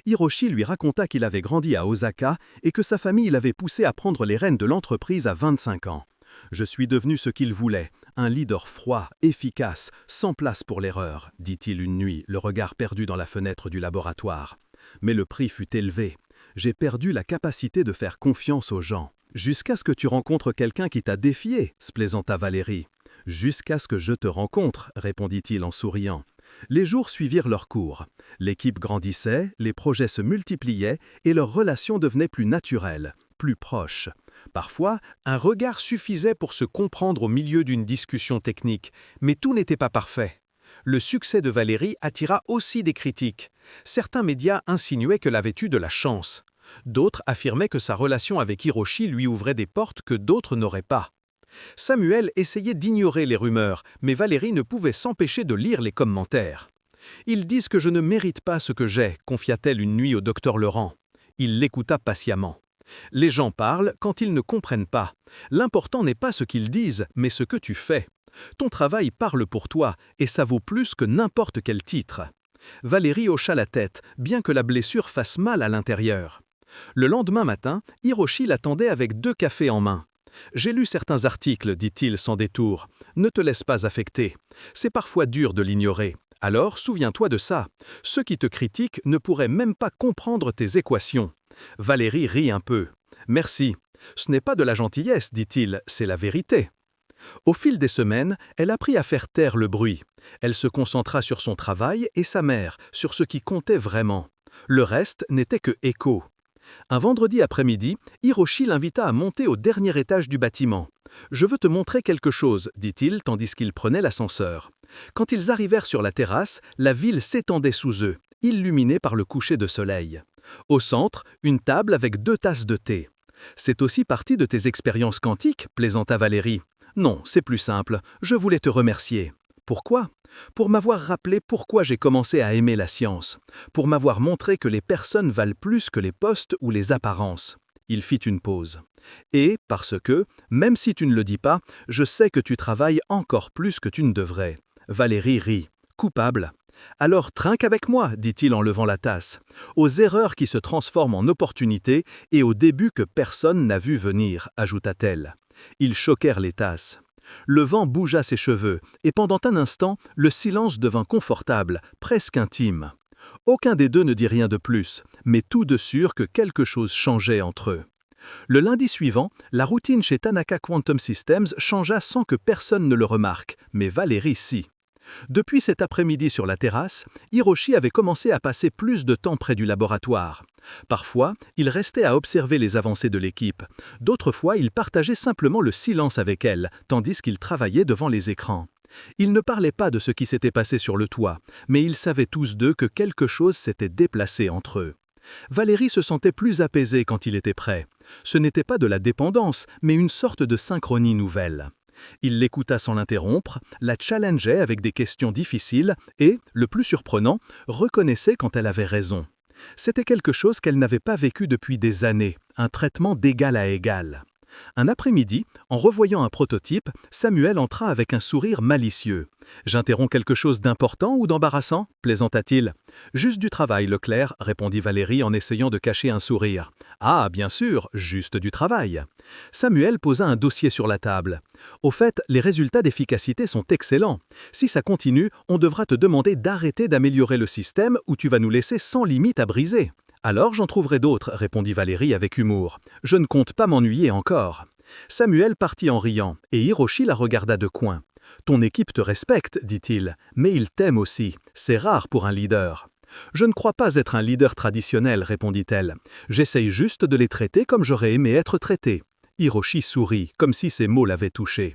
Hiroshi lui raconta qu'il avait grandi à Osaka et que sa famille l'avait poussé à prendre les rênes de l'entreprise à 25 ans. « Je suis devenu ce qu'il voulait, un leader froid, efficace, sans place pour l'erreur, » dit-il une nuit, le regard perdu dans la fenêtre du laboratoire. « Mais le prix fut élevé. J'ai perdu la capacité de faire confiance aux gens. » « Jusqu'à ce que tu rencontres quelqu'un qui t'a défié, » se plaisanta Valérie. « Jusqu'à ce que je te rencontre, » répondit-il en souriant. Les jours suivirent leur cours. L'équipe grandissait, les projets se multipliaient et leurs relations devenaient plus naturelles, plus proches. Parfois, un regard suffisait pour se comprendre au milieu d'une discussion technique, mais tout n'était pas parfait. Le succès de Valérie attira aussi des critiques. Certains médias insinuaient qu'elle avait eu de la chance. D'autres affirmaient que sa relation avec Hiroshi lui ouvrait des portes que d'autres n'auraient pas. Samuel essayait d'ignorer les rumeurs, mais Valérie ne pouvait s'empêcher de lire les commentaires. « Ils disent que je ne mérite pas ce que j'ai », confia-t-elle une nuit au docteur Laurent. Il l'écouta patiemment. « Les gens parlent quand ils ne comprennent pas. L'important n'est pas ce qu'ils disent, mais ce que tu fais. Ton travail parle pour toi, et ça vaut plus que n'importe quel titre. » Valérie hocha la tête, bien que la blessure fasse mal à l'intérieur. Le lendemain matin, Hiroshi l'attendait avec 2 cafés en main. « J'ai lu certains articles, dit-il sans détour. Ne te laisse pas affecter. C'est parfois dur de l'ignorer. Alors, souviens-toi de ça. Ceux qui te critiquent ne pourraient même pas comprendre tes équations. » Valérie rit un peu. « Merci. Ce n'est pas de la gentillesse, dit-il, c'est la vérité. » Au fil des semaines, elle apprit à faire taire le bruit. Elle se concentra sur son travail et sa mère, sur ce qui comptait vraiment. Le reste n'était que écho. Un vendredi après-midi, Hiroshi l'invita à monter au dernier étage du bâtiment. « Je veux te montrer quelque chose, » dit-il tandis qu'il prenait l'ascenseur. Quand ils arrivèrent sur la terrasse, la ville s'étendait sous eux, illuminée par le coucher de soleil. Au centre, une table avec 2 tasses de thé. « C'est aussi partie de tes expériences quantiques ?» plaisanta Valérie. « Non, c'est plus simple, je voulais te remercier. » Pourquoi ? Pour m'avoir rappelé pourquoi j'ai commencé à aimer la science, pour m'avoir montré que les personnes valent plus que les postes ou les apparences. Il fit une pause. Et parce que, même si tu ne le dis pas, je sais que tu travailles encore plus que tu ne devrais. Valérie rit. Coupable. Alors trinque avec moi, dit-il en levant la tasse, aux erreurs qui se transforment en opportunités et aux débuts que personne n'a vu venir, ajouta-t-elle. Ils choquèrent les tasses. Le vent bougea ses cheveux, et pendant un instant, le silence devint confortable, presque intime. Aucun des deux ne dit rien de plus, mais tous deux sûrs que quelque chose changeait entre eux. Le lundi suivant, la routine chez Tanaka Quantum Systems changea sans que personne ne le remarque, mais Valérie si. Depuis cet après-midi sur la terrasse, Hiroshi avait commencé à passer plus de temps près du laboratoire. Parfois, il restait à observer les avancées de l'équipe. D'autres fois, il partageait simplement le silence avec elle, tandis qu'il travaillait devant les écrans. Ils ne parlaient pas de ce qui s'était passé sur le toit, mais ils savaient tous deux que quelque chose s'était déplacé entre eux. Valérie se sentait plus apaisée quand il était prêt. Ce n'était pas de la dépendance, mais une sorte de synchronie nouvelle. Il l'écouta sans l'interrompre, la challengeait avec des questions difficiles et, le plus surprenant, reconnaissait quand elle avait raison. C'était quelque chose qu'elle n'avait pas vécu depuis des années, un traitement d'égal à égal. Un après-midi, en revoyant un prototype, Samuel entra avec un sourire malicieux. « J'interromps quelque chose d'important ou d'embarrassant » plaisanta-t-il. « Juste du travail, Leclerc » répondit Valérie en essayant de cacher un sourire. « Ah, bien sûr, juste du travail » Samuel posa un dossier sur la table. « Au fait, les résultats d'efficacité sont excellents. Si ça continue, on devra te demander d'arrêter d'améliorer le système ou tu vas nous laisser sans limite à briser. » « Alors j'en trouverai d'autres, » répondit Valérie avec humour. « Je ne compte pas m'ennuyer encore. » Samuel partit en riant, et Hiroshi la regarda de coin. « Ton équipe te respecte, dit-il, mais il t'aime aussi. C'est rare pour un leader. » « Je ne crois pas être un leader traditionnel, » répondit-elle. « J'essaye juste de les traiter comme j'aurais aimé être traité. » Hiroshi sourit, comme si ces mots l'avaient touché.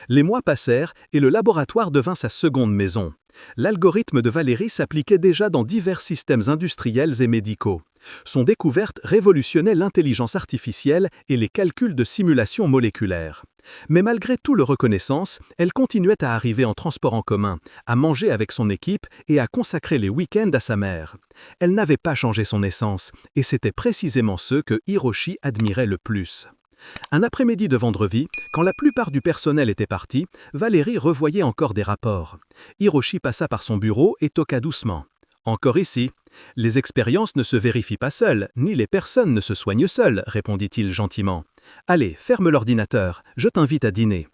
Les mois passèrent et le laboratoire devint sa seconde maison. L'algorithme de Valérie s'appliquait déjà dans divers systèmes industriels et médicaux. Son découverte révolutionnait l'intelligence artificielle et les calculs de simulation moléculaire. Mais malgré tout le reconnaissance, elle continuait à arriver en transport en commun, à manger avec son équipe et à consacrer les week-ends à sa mère. Elle n'avait pas changé son essence, et c'était précisément ce que Hiroshi admirait le plus. Un après-midi de vendredi, quand la plupart du personnel était parti, Valérie revoyait encore des rapports. Hiroshi passa par son bureau et toqua doucement. « Encore ici. Les expériences ne se vérifient pas seules, ni les personnes ne se soignent seules, » répondit-il gentiment. « Allez, ferme l'ordinateur, je t'invite à dîner. »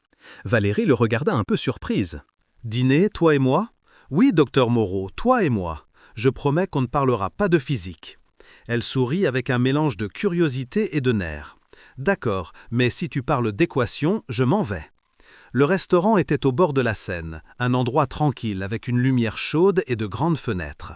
Valérie le regarda un peu surprise. « Dîner, toi et moi ? Oui, docteur Moreau, toi et moi. Je promets qu'on ne parlera pas de physique. » Elle sourit avec un mélange de curiosité et de nerfs. « D'accord, mais si tu parles d'équation, je m'en vais. » Le restaurant était au bord de la Seine, un endroit tranquille avec une lumière chaude et de grandes fenêtres.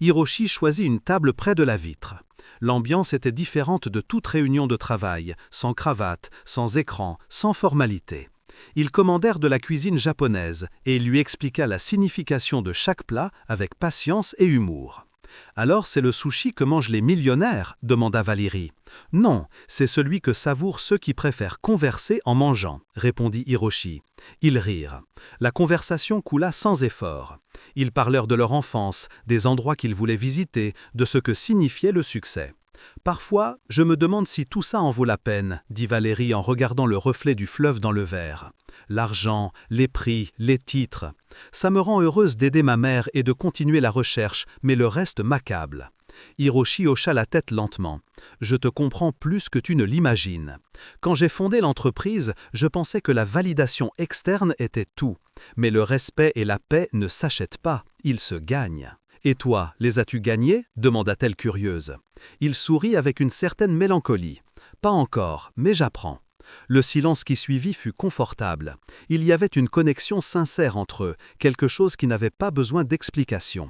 Hiroshi choisit une table près de la vitre. L'ambiance était différente de toute réunion de travail, sans cravate, sans écran, sans formalité. Ils commandèrent de la cuisine japonaise et il lui expliqua la signification de chaque plat avec patience et humour. « Alors c'est le sushi que mangent les millionnaires ?» demanda Valérie. « Non, c'est celui que savourent ceux qui préfèrent converser en mangeant » répondit Hiroshi. Ils rirent. La conversation coula sans effort. Ils parlèrent de leur enfance, des endroits qu'ils voulaient visiter, de ce que signifiait le succès. « Parfois, je me demande si tout ça en vaut la peine » dit Valérie en regardant le reflet du fleuve dans le verre. « L'argent, les prix, les titres. Ça me rend heureuse d'aider ma mère et de continuer la recherche, mais le reste m'accable. » Hiroshi hocha la tête lentement. « Je te comprends plus que tu ne l'imagines. Quand j'ai fondé l'entreprise, je pensais que la validation externe était tout. Mais le respect et la paix ne s'achètent pas, ils se gagnent. » « Et toi, les as-tu gagnés ?» demanda-t-elle curieuse. Il sourit avec une certaine mélancolie. « Pas encore, mais j'apprends. » Le silence qui suivit fut confortable. Il y avait une connexion sincère entre eux, quelque chose qui n'avait pas besoin d'explication.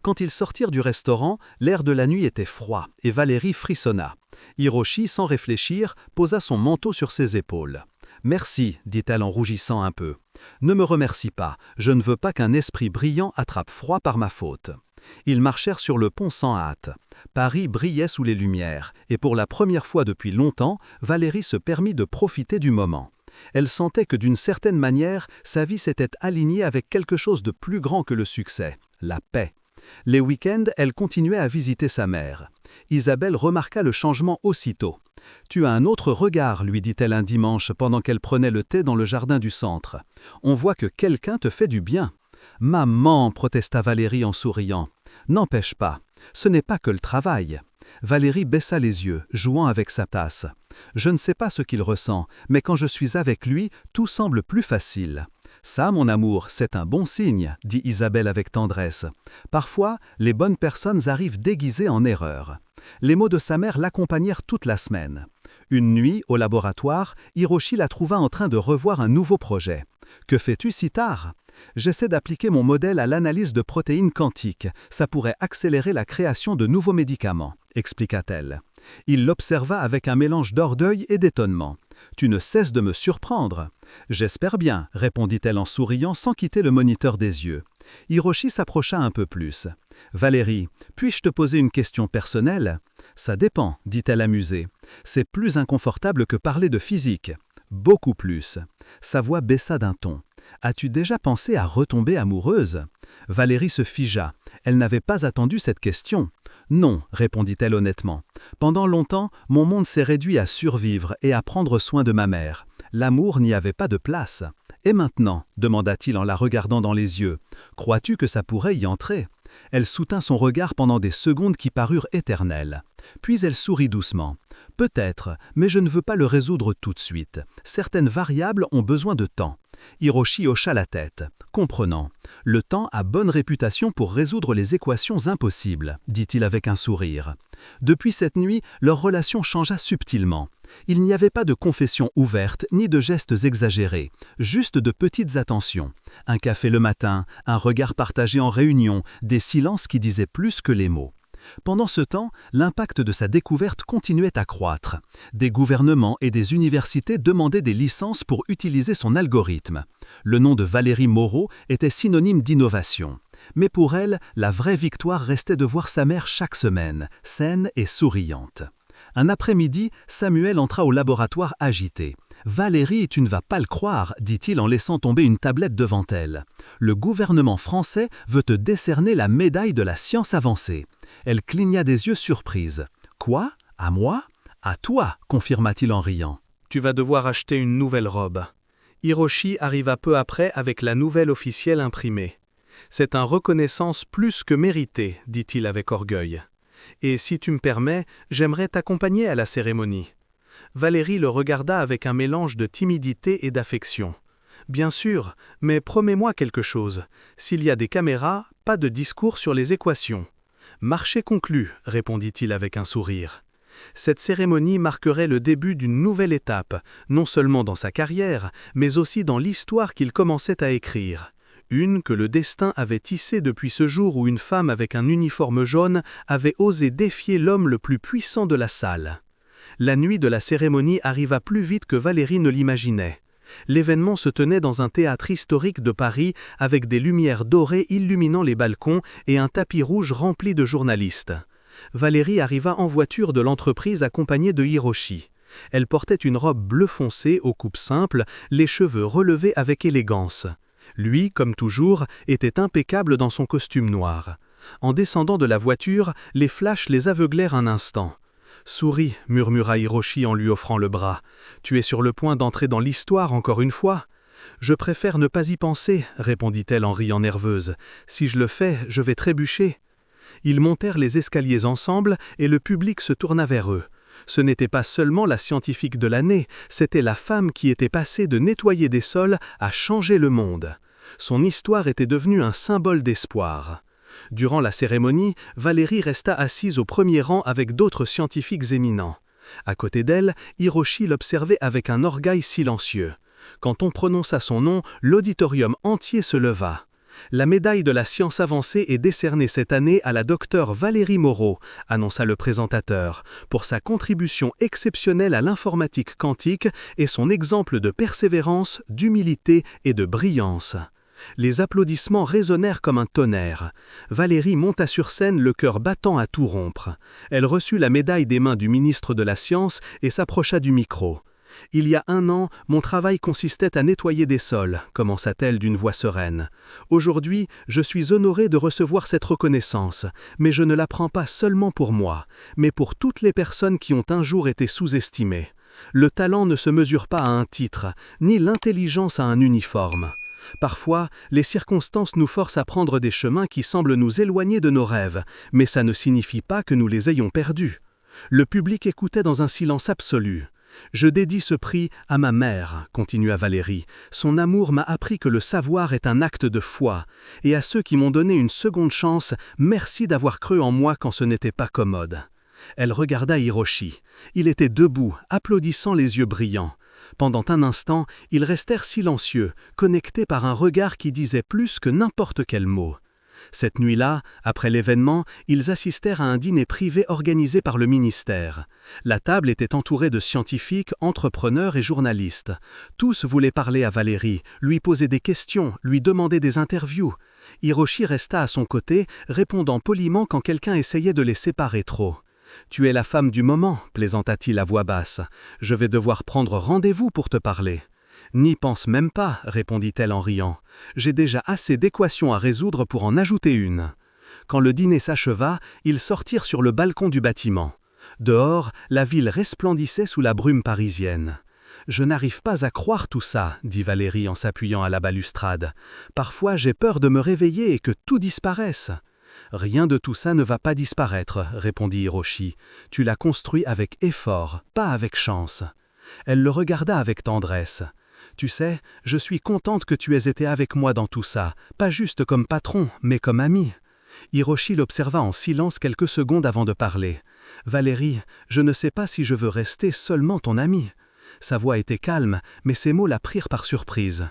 Quand ils sortirent du restaurant, l'air de la nuit était froid et Valérie frissonna. Hiroshi, sans réfléchir, posa son manteau sur ses épaules. « Merci, dit-elle en rougissant un peu. Ne me remercie pas, je ne veux pas qu'un esprit brillant attrape froid par ma faute. » Ils marchèrent sur le pont sans hâte. Paris brillait sous les lumières, et pour la première fois depuis longtemps, Valérie se permit de profiter du moment. Elle sentait que d'une certaine manière, sa vie s'était alignée avec quelque chose de plus grand que le succès, la paix. Les week-ends, elle continuait à visiter sa mère. Isabelle remarqua le changement aussitôt.
« Tu as un autre regard, lui dit-elle un dimanche pendant qu'elle prenait le thé dans le jardin du centre. On voit que quelqu'un te fait du bien. »« Maman, protesta Valérie en souriant. N'empêche pas, ce n'est pas que le travail. » Valérie baissa les yeux, jouant avec sa tasse. « Je ne sais pas ce qu'il ressent, mais quand je suis avec lui, tout semble plus facile. » « Ça, mon amour, c'est un bon signe, » dit Isabelle avec tendresse. « Parfois, les bonnes personnes arrivent déguisées en erreur. » Les mots de sa mère l'accompagnèrent toute la semaine. Une nuit, au laboratoire, Hiroshi la trouva en train de revoir un nouveau projet. « Que fais-tu si tard ?»« J'essaie d'appliquer mon modèle à l'analyse de protéines quantiques. Ça pourrait accélérer la création de nouveaux médicaments, » expliqua-t-elle. Il l'observa avec un mélange d'orgueil et d'étonnement. « Tu ne cesses de me surprendre. »« J'espère bien, » répondit-elle en souriant sans quitter le moniteur des yeux. Hiroshi s'approcha un peu plus. « Valérie, puis-je te poser une question personnelle ?»« Ça dépend, » dit-elle amusée. « C'est plus inconfortable que parler de physique. » « Beaucoup plus. » Sa voix baissa d'un ton. « As-tu déjà pensé à retomber amoureuse ?» Valérie se figea. Elle n'avait pas attendu cette question. « Non, » répondit-elle honnêtement. « Pendant longtemps, mon monde s'est réduit à survivre et à prendre soin de ma mère. L'amour n'y avait pas de place. »« Et maintenant ?» demanda-t-il en la regardant dans les yeux. « Crois-tu que ça pourrait y entrer ?» Elle soutint son regard pendant des secondes qui parurent éternelles. Puis elle sourit doucement. « Peut-être, mais je ne veux pas le résoudre tout de suite. Certaines variables ont besoin de temps. » Hiroshi hocha la tête, comprenant. « Le temps a bonne réputation pour résoudre les équations impossibles, » dit-il avec un sourire. Depuis cette nuit, leur relation changea subtilement. Il n'y avait pas de confession ouverte ni de gestes exagérés, juste de petites attentions. Un café le matin, un regard partagé en réunion, des silences qui disaient plus que les mots. Pendant ce temps, l'impact de sa découverte continuait à croître. Des gouvernements et des universités demandaient des licences pour utiliser son algorithme. Le nom de Valérie Moreau était synonyme d'innovation. Mais pour elle, la vraie victoire restait de voir sa mère chaque semaine, saine et souriante. Un après-midi, Samuel entra au laboratoire agité. « Valérie, tu ne vas pas le croire, » dit-il en laissant tomber une tablette devant elle. « Le gouvernement français veut te décerner la médaille de la science avancée. » Elle cligna des yeux surprise. « Quoi? À moi? À toi » confirma-t-il en riant.
« Tu vas devoir acheter une nouvelle robe. » Hiroshi arriva peu après avec la nouvelle officielle imprimée. « C'est une reconnaissance plus que méritée, » dit-il avec orgueil. « Et si tu me permets, j'aimerais t'accompagner à la cérémonie. » Valérie le regarda avec un mélange de timidité et d'affection. « Bien sûr, mais promets-moi quelque chose. S'il y a des caméras, pas de discours sur les équations. »« Marché conclu, » répondit-il avec un sourire. Cette cérémonie marquerait le début d'une nouvelle étape, non seulement dans sa carrière, mais aussi dans l'histoire qu'il commençait à écrire. Une que le destin avait tissée depuis ce jour où une femme avec un uniforme jaune avait osé défier l'homme le plus puissant de la salle. La nuit de la cérémonie arriva plus vite que Valérie ne l'imaginait. L'événement se tenait dans un théâtre historique de Paris avec des lumières dorées illuminant les balcons et un tapis rouge rempli de journalistes. Valérie arriva en voiture de l'entreprise accompagnée de Hiroshi. Elle portait une robe bleu foncé aux coupes simples, les cheveux relevés avec élégance. Lui, comme toujours, était impeccable dans son costume noir. En descendant de la voiture, les flashs les aveuglèrent un instant. « Souris » murmura Hiroshi en lui offrant le bras. « Tu es sur le point d'entrer dans l'histoire encore une fois ?»« Je préfère ne pas y penser » répondit-elle en riant nerveuse. « Si je le fais, je vais trébucher. » Ils montèrent les escaliers ensemble et le public se tourna vers eux. Ce n'était pas seulement la scientifique de l'année, c'était la femme qui était passée de nettoyer des sols à changer le monde. Son histoire était devenue un symbole d'espoir. Durant la cérémonie, Valérie resta assise au premier rang avec d'autres scientifiques éminents. À côté d'elle, Hiroshi l'observait avec un orgueil silencieux. Quand on prononça son nom, l'auditorium entier se leva. La médaille de la science avancée est décernée cette année à la docteure Valérie Moreau, annonça le présentateur, pour sa contribution exceptionnelle à l'informatique quantique et son exemple de persévérance, d'humilité et de brillance. Les applaudissements résonnèrent comme un tonnerre. Valérie monta sur scène le cœur battant à tout rompre. Elle reçut la médaille des mains du ministre de la Science et s'approcha du micro.
Il y a 1 an, mon travail consistait à nettoyer des sols, commença-t-elle d'une voix sereine. Aujourd'hui, je suis honorée de recevoir cette reconnaissance, mais je ne la prends pas seulement pour moi, mais pour toutes les personnes qui ont un jour été sous-estimées. Le talent ne se mesure pas à un titre, ni l'intelligence à un uniforme. Parfois, les circonstances nous forcent à prendre des chemins qui semblent nous éloigner de nos rêves, mais ça ne signifie pas que nous les ayons perdus. Le public écoutait dans un silence absolu. « Je dédie ce prix à ma mère », continua Valérie. « Son amour m'a appris que le savoir est un acte de foi. Et à ceux qui m'ont donné une seconde chance, merci d'avoir cru en moi quand ce n'était pas commode. » Elle regarda Hiroshi. Il était debout, applaudissant les yeux brillants. Pendant un instant, ils restèrent silencieux, connectés par un regard qui disait plus que n'importe quel mot. Cette nuit-là, après l'événement, ils assistèrent à un dîner privé organisé par le ministère. La table était entourée de scientifiques, entrepreneurs et journalistes. Tous voulaient parler à Valérie, lui poser des questions, lui demander des interviews. Hiroshi resta à son côté, répondant poliment quand quelqu'un essayait de les séparer trop. « Tu es la femme du moment », plaisanta-t-il à voix basse. « Je vais devoir prendre rendez-vous pour te parler. » « N'y pense même pas, répondit-elle en riant. J'ai déjà assez d'équations à résoudre pour en ajouter une. Quand le dîner s'acheva, ils sortirent sur le balcon du bâtiment. Dehors, la ville resplendissait sous la brume parisienne. Je n'arrive pas à croire tout ça, dit Valérie en s'appuyant à la balustrade. Parfois, j'ai peur de me réveiller et que tout disparaisse. Rien de tout ça ne va pas disparaître, répondit Hiroshi. Tu l'as construit avec effort, pas avec chance. Elle le regarda avec tendresse. Tu sais, je suis contente que tu aies été avec moi dans tout ça, pas juste comme patron, mais comme ami. Hiroshi l'observa en silence quelques secondes avant de parler. Valérie, je ne sais pas si je veux rester seulement ton ami. Sa voix était calme, mais ses mots la prirent par surprise.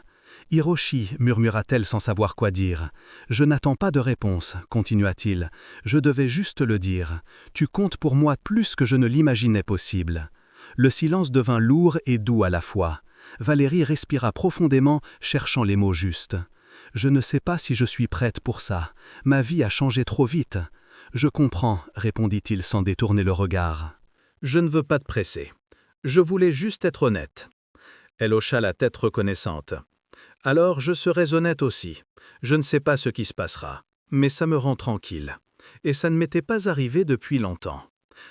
Hiroshi, murmura-t-elle sans savoir quoi dire. Je n'attends pas de réponse, continua-t-il. Je devais juste le dire. Tu comptes pour moi plus que je ne l'imaginais possible. Le silence devint lourd et doux à la fois. Valérie respira profondément, cherchant les mots justes. « Je ne sais pas si je suis prête pour ça. Ma vie a changé trop vite. »« Je comprends, » répondit-il sans détourner le regard.
« Je ne veux pas te presser. Je voulais juste être honnête. » Elle hocha la tête reconnaissante. « Alors je serai honnête aussi. Je ne sais pas ce qui se passera, mais ça me rend tranquille. Et ça ne m'était pas arrivé depuis longtemps. »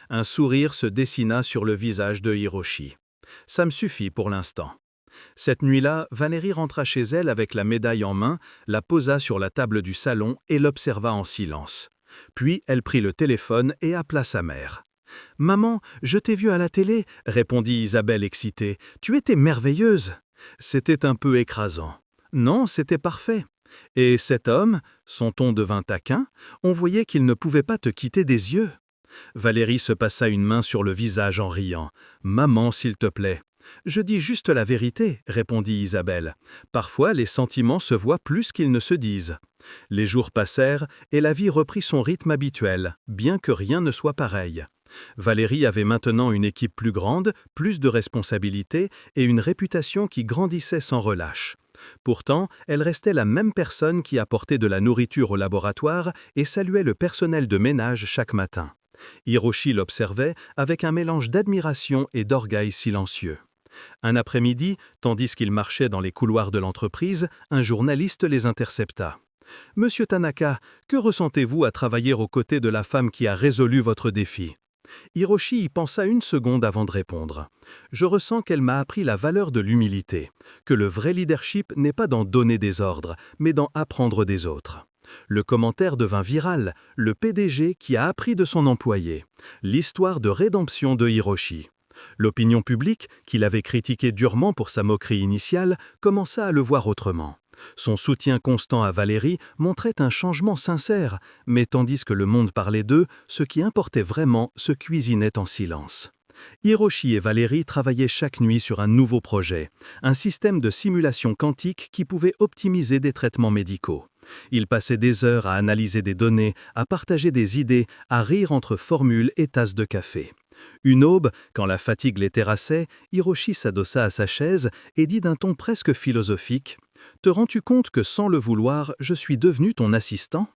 Un sourire se dessina sur le visage de Hiroshi. « Ça me suffit pour l'instant. » Cette nuit-là, Valérie rentra chez elle avec la médaille en main, la posa sur la table du salon et l'observa en silence. Puis elle prit le téléphone et appela sa mère. « Maman, je t'ai vue à la télé, » répondit Isabelle excitée. « Tu étais merveilleuse. » C'était un peu écrasant. Non, c'était parfait. Et cet homme, son ton devint taquin, on voyait qu'il ne pouvait pas te quitter des yeux. Valérie se passa une main sur le visage en riant. « Maman, s'il te plaît. »« Je dis juste la vérité, » répondit Isabelle. « Parfois, les sentiments se voient plus qu'ils ne se disent. » Les jours passèrent et la vie reprit son rythme habituel, bien que rien ne soit pareil. Valérie avait maintenant une équipe plus grande, plus de responsabilités et une réputation qui grandissait sans relâche. Pourtant, elle restait la même personne qui apportait de la nourriture au laboratoire et saluait le personnel de ménage chaque matin. Hiroshi l'observait avec un mélange d'admiration et d'orgueil silencieux. Un après-midi, tandis qu'ils marchaient dans les couloirs de l'entreprise, un journaliste les intercepta. « Monsieur Tanaka, que ressentez-vous à travailler aux côtés de la femme qui a résolu votre défi ?» Hiroshi y pensa une seconde avant de répondre. « Je ressens qu'elle m'a appris la valeur de l'humilité, que le vrai leadership n'est pas d'en donner des ordres, mais d'en apprendre des autres. » Le commentaire devint viral, le PDG qui a appris de son employé. L'histoire de rédemption de Hiroshi. L'opinion publique, qui l'avait critiqué durement pour sa moquerie initiale, commença à le voir autrement. Son soutien constant à Valérie montrait un changement sincère, mais tandis que le monde parlait d'eux, ce qui importait vraiment se cuisinait en silence. Hiroshi et Valérie travaillaient chaque nuit sur un nouveau projet, un système de simulation quantique qui pouvait optimiser des traitements médicaux. Ils passaient des heures à analyser des données, à partager des idées, à rire entre formules et tasses de café. Une aube, quand la fatigue les terrassait, Hiroshi s'adossa à sa chaise et dit d'un ton presque philosophique « Te rends-tu compte que sans le vouloir, je suis devenu ton assistant ?»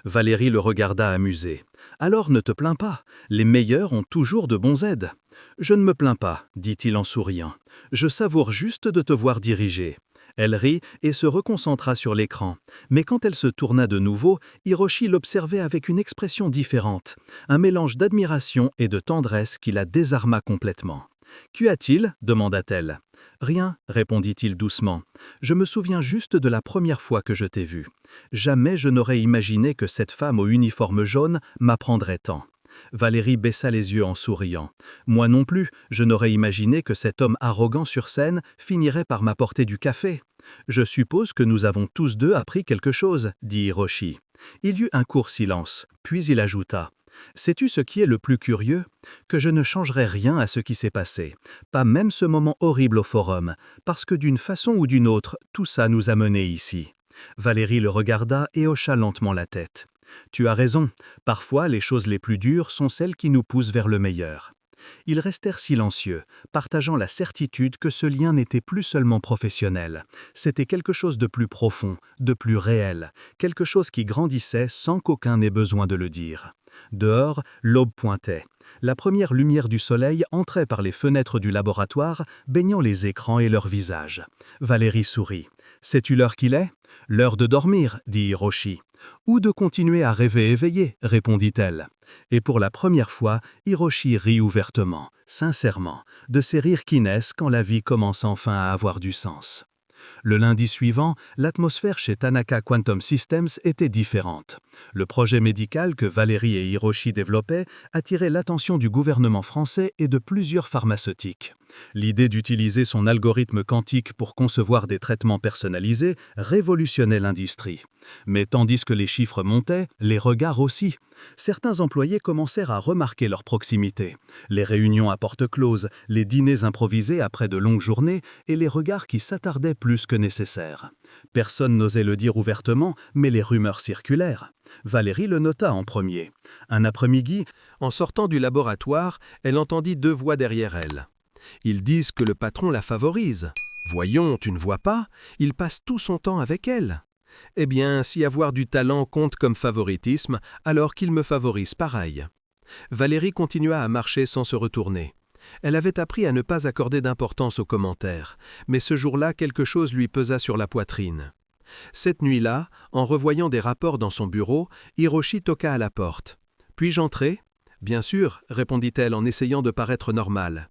Valérie le regarda amusée. « Alors ne te plains pas, les meilleurs ont toujours de bons aides. »« Je ne me plains pas, dit-il en souriant. Je savoure juste de te voir diriger. » Elle rit et se reconcentra sur l'écran. Mais quand elle se tourna de nouveau, Hiroshi l'observait avec une expression différente, un mélange d'admiration et de tendresse qui la désarma complètement. « Qu'y a-t-il » demanda-t-elle. « Rien » répondit-il doucement. « Je me souviens juste de la première fois que je t'ai vu. Jamais je n'aurais imaginé que cette femme au uniforme jaune m'apprendrait tant. » Valérie baissa les yeux en souriant. « Moi non plus, je n'aurais imaginé que cet homme arrogant sur scène finirait par m'apporter du café. »« Je suppose que nous avons tous deux appris quelque chose, » dit Hiroshi. Il y eut un court silence, puis il ajouta. « Sais-tu ce qui est le plus curieux? Que je ne changerai rien à ce qui s'est passé, pas même ce moment horrible au forum, parce que d'une façon ou d'une autre, tout ça nous a menés ici. » Valérie le regarda et hocha lentement la tête. « Tu as raison, parfois les choses les plus dures sont celles qui nous poussent vers le meilleur. » Ils restèrent silencieux, partageant la certitude que ce lien n'était plus seulement professionnel. C'était quelque chose de plus profond, de plus réel, quelque chose qui grandissait sans qu'aucun n'ait besoin de le dire. Dehors, l'aube pointait. La première lumière du soleil entrait par les fenêtres du laboratoire, baignant les écrans et leurs visages. Valérie sourit. « Sais-tu l'heure qu'il est ? » « L'heure de dormir, » dit Hiroshi. « Ou de continuer à rêver éveillé, » répondit-elle. Et pour la première fois, Hiroshi rit ouvertement, sincèrement, de ces rires qui naissent quand la vie commence enfin à avoir du sens. Le lundi suivant, l'atmosphère chez Tanaka Quantum Systems était différente. Le projet médical que Valérie et Hiroshi développaient attirait l'attention du gouvernement français et de plusieurs pharmaceutiques. L'idée d'utiliser son algorithme quantique pour concevoir des traitements personnalisés révolutionnait l'industrie. Mais tandis que les chiffres montaient, les regards aussi. Certains employés commencèrent à remarquer leur proximité. Les réunions à porte close, les dîners improvisés après de longues journées et les regards qui s'attardaient plus que nécessaire. Personne n'osait le dire ouvertement, mais les rumeurs circulèrent. Valérie le nota en premier. Un après-midi,
en sortant du laboratoire, elle entendit deux voix derrière elle. Ils disent que le patron la favorise. Voyons, tu ne vois pas, il passe tout son temps avec elle. Eh bien, si avoir du talent compte comme favoritisme, alors qu'il me favorise pareil. Valérie continua à marcher sans se retourner. Elle avait appris à ne pas accorder d'importance aux commentaires, mais ce jour-là, quelque chose lui pesa sur la poitrine. Cette nuit-là, en revoyant des rapports dans son bureau, Hiroshi toqua à la porte. « Puis-je entrer ?»« Bien sûr, » répondit-elle en essayant de paraître normale.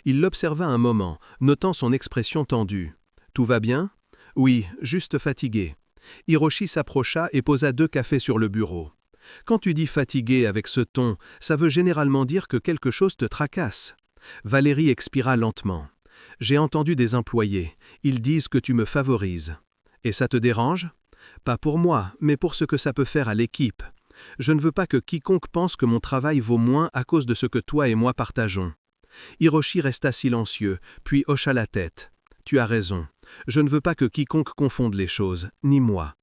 Il l'observa un moment, notant son expression tendue. « Tout va bien ?»« Oui, juste fatigué. » Hiroshi s'approcha et posa 2 cafés sur le bureau. « Quand tu dis fatigué avec ce ton, ça veut généralement dire que quelque chose te tracasse. » Valérie expira lentement. « J'ai entendu des employés. Ils disent que tu me favorises. Et ça te dérange ? Pas pour moi, mais pour ce que ça peut faire à l'équipe. Je ne veux pas que quiconque pense que mon travail vaut moins à cause de ce que toi et moi partageons. » Hiroshi resta silencieux, puis hocha la tête. « Tu as raison. Je ne veux pas que quiconque confonde les choses, ni moi. »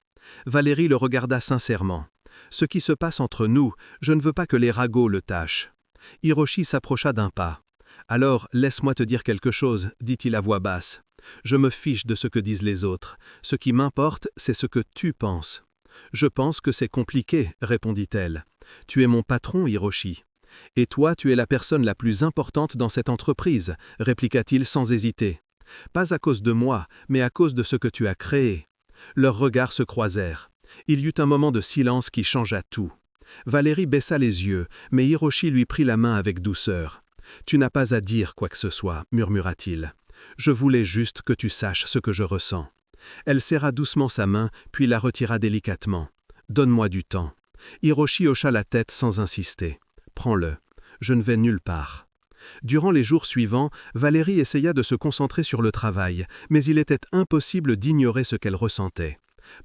Valérie le regarda sincèrement. « Ce qui se passe entre nous, je ne veux pas que les ragots le tâchent. » Hiroshi s'approcha d'un pas. « Alors, laisse-moi te dire quelque chose, » dit-il à voix basse. « Je me fiche de ce que disent les autres. Ce qui m'importe, c'est ce que tu penses. »« Je pense que c'est compliqué, » répondit-elle. « Tu es mon patron, Hiroshi. »« Et toi, tu es la personne la plus importante dans cette entreprise, » répliqua-t-il sans hésiter. « Pas à cause de moi, mais à cause de ce que tu as créé. » Leurs regards se croisèrent. Il y eut un moment de silence qui changea tout. Valérie baissa les yeux, mais Hiroshi lui prit la main avec douceur. « Tu n'as pas à dire quoi que ce soit, » murmura-t-il. « Je voulais juste que tu saches ce que je ressens. » Elle serra doucement sa main, puis la retira délicatement. « Donne-moi du temps. » Hiroshi hocha la tête sans insister. « Prends-le. Je ne vais nulle part. » Durant les jours suivants, Valérie essaya de se concentrer sur le travail, mais il était impossible d'ignorer ce qu'elle ressentait.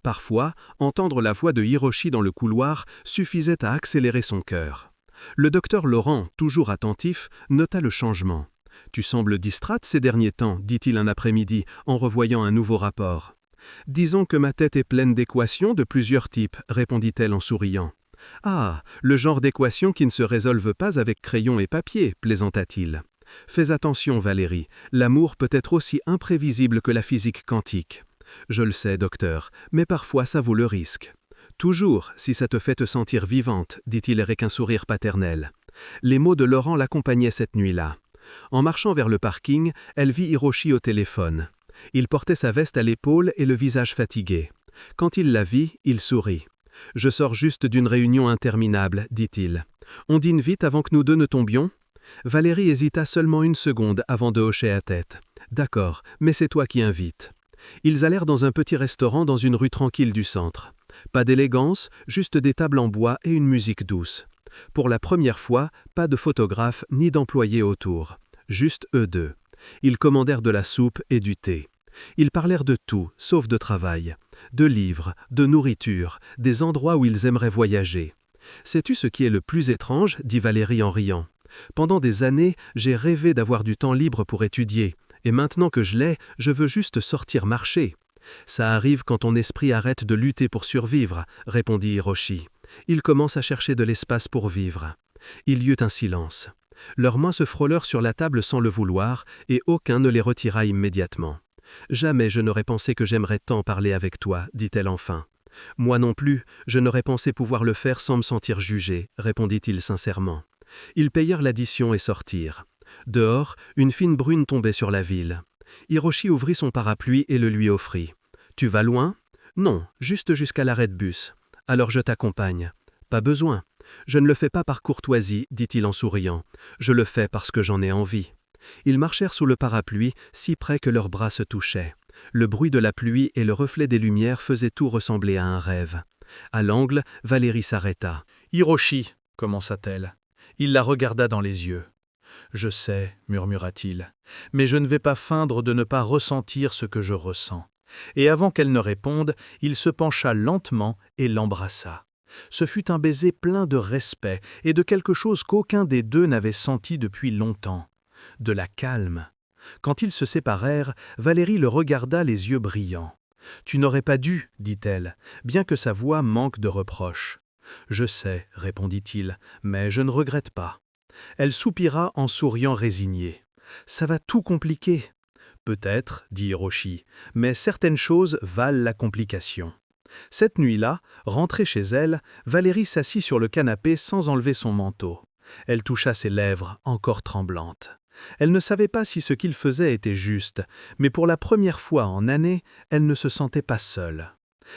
Parfois, entendre la voix de Hiroshi dans le couloir suffisait à accélérer son cœur. Le docteur Laurent, toujours attentif, nota le changement. « Tu sembles distraite ces derniers temps, » dit-il un après-midi, en revoyant un nouveau rapport. « Disons que ma tête est pleine d'équations de plusieurs types, » répondit-elle en souriant. « Ah, le genre d'équations qui ne se résolvent pas avec crayon et papier, » plaisanta-t-il. « Fais attention, Valérie, l'amour peut être aussi imprévisible que la physique quantique. » « Je le sais, docteur, mais parfois ça vaut le risque. »
Toujours, si ça te fait te sentir vivante, dit-il avec un sourire paternel. Les mots de Laurent l'accompagnaient cette nuit-là. En marchant vers le parking, elle vit Hiroshi au téléphone. Il portait sa veste à l'épaule et le visage fatigué. Quand il la vit, il sourit. « Je sors juste d'une réunion interminable, dit-il. On dîne vite avant que nous deux ne tombions ?» Valérie hésita seulement une seconde avant de hocher la tête. « D'accord, mais c'est toi qui invites. » Ils allèrent dans un petit restaurant dans une rue tranquille du centre. Pas d'élégance, juste des tables en bois et une musique douce. Pour la première fois, pas de photographe ni d'employés autour. Juste eux deux. Ils commandèrent de la soupe et du thé. Ils parlèrent de tout, sauf de travail. De livres, de nourriture, des endroits où ils aimeraient voyager. « Sais-tu ce qui est le plus étrange ?» dit Valérie en riant. « Pendant des années, j'ai rêvé d'avoir du temps libre pour étudier. Et maintenant que je l'ai, je veux juste sortir marcher. » « Ça arrive quand ton esprit arrête de lutter pour survivre, » répondit Hiroshi. Il commence à chercher de l'espace pour vivre. Il y eut un silence. Leurs mains se frôlèrent sur la table sans le vouloir, et aucun ne les retira immédiatement. « Jamais je n'aurais pensé que j'aimerais tant parler avec toi, » dit-elle enfin. « Moi non plus, je n'aurais pensé pouvoir le faire sans me sentir jugé, » répondit-il sincèrement. Ils payèrent l'addition et sortirent. Dehors, une fine brune tombait sur la ville. Hiroshi ouvrit son parapluie et le lui offrit. « Tu vas loin ?»« Non, juste jusqu'à l'arrêt de bus. »« Alors je t'accompagne. »« Pas besoin. Je ne le fais pas par courtoisie, dit-il en souriant. Je le fais parce que j'en ai envie. » Ils marchèrent sous le parapluie, si près que leurs bras se touchaient. Le bruit de la pluie et le reflet des lumières faisaient tout ressembler à un rêve. À l'angle, Valérie s'arrêta. « Hiroshi, » commença-t-elle. Il la regarda dans les yeux. « Je sais, » murmura-t-il, « mais je ne vais pas feindre de ne pas ressentir ce que je ressens. » Et avant qu'elle ne réponde, il se pencha lentement et l'embrassa. Ce fut un baiser plein de respect et de quelque chose qu'aucun des deux n'avait senti depuis longtemps. De la calme. Quand ils se séparèrent, Valérie le regarda les yeux brillants. « Tu n'aurais pas dû, » dit-elle, bien que sa voix manque de reproche. « Je sais, » répondit-il, « mais je ne regrette pas. » Elle soupira en souriant résigné. « Ça va tout compliquer. » « Peut-être, » dit Hiroshi, « mais certaines choses valent la complication. » Cette nuit-là, rentrée chez elle, Valérie s'assit sur le canapé sans enlever son manteau. Elle toucha ses lèvres, encore tremblantes. Elle ne savait pas si ce qu'il faisait était juste, mais pour la première fois en années, elle ne se sentait pas seule.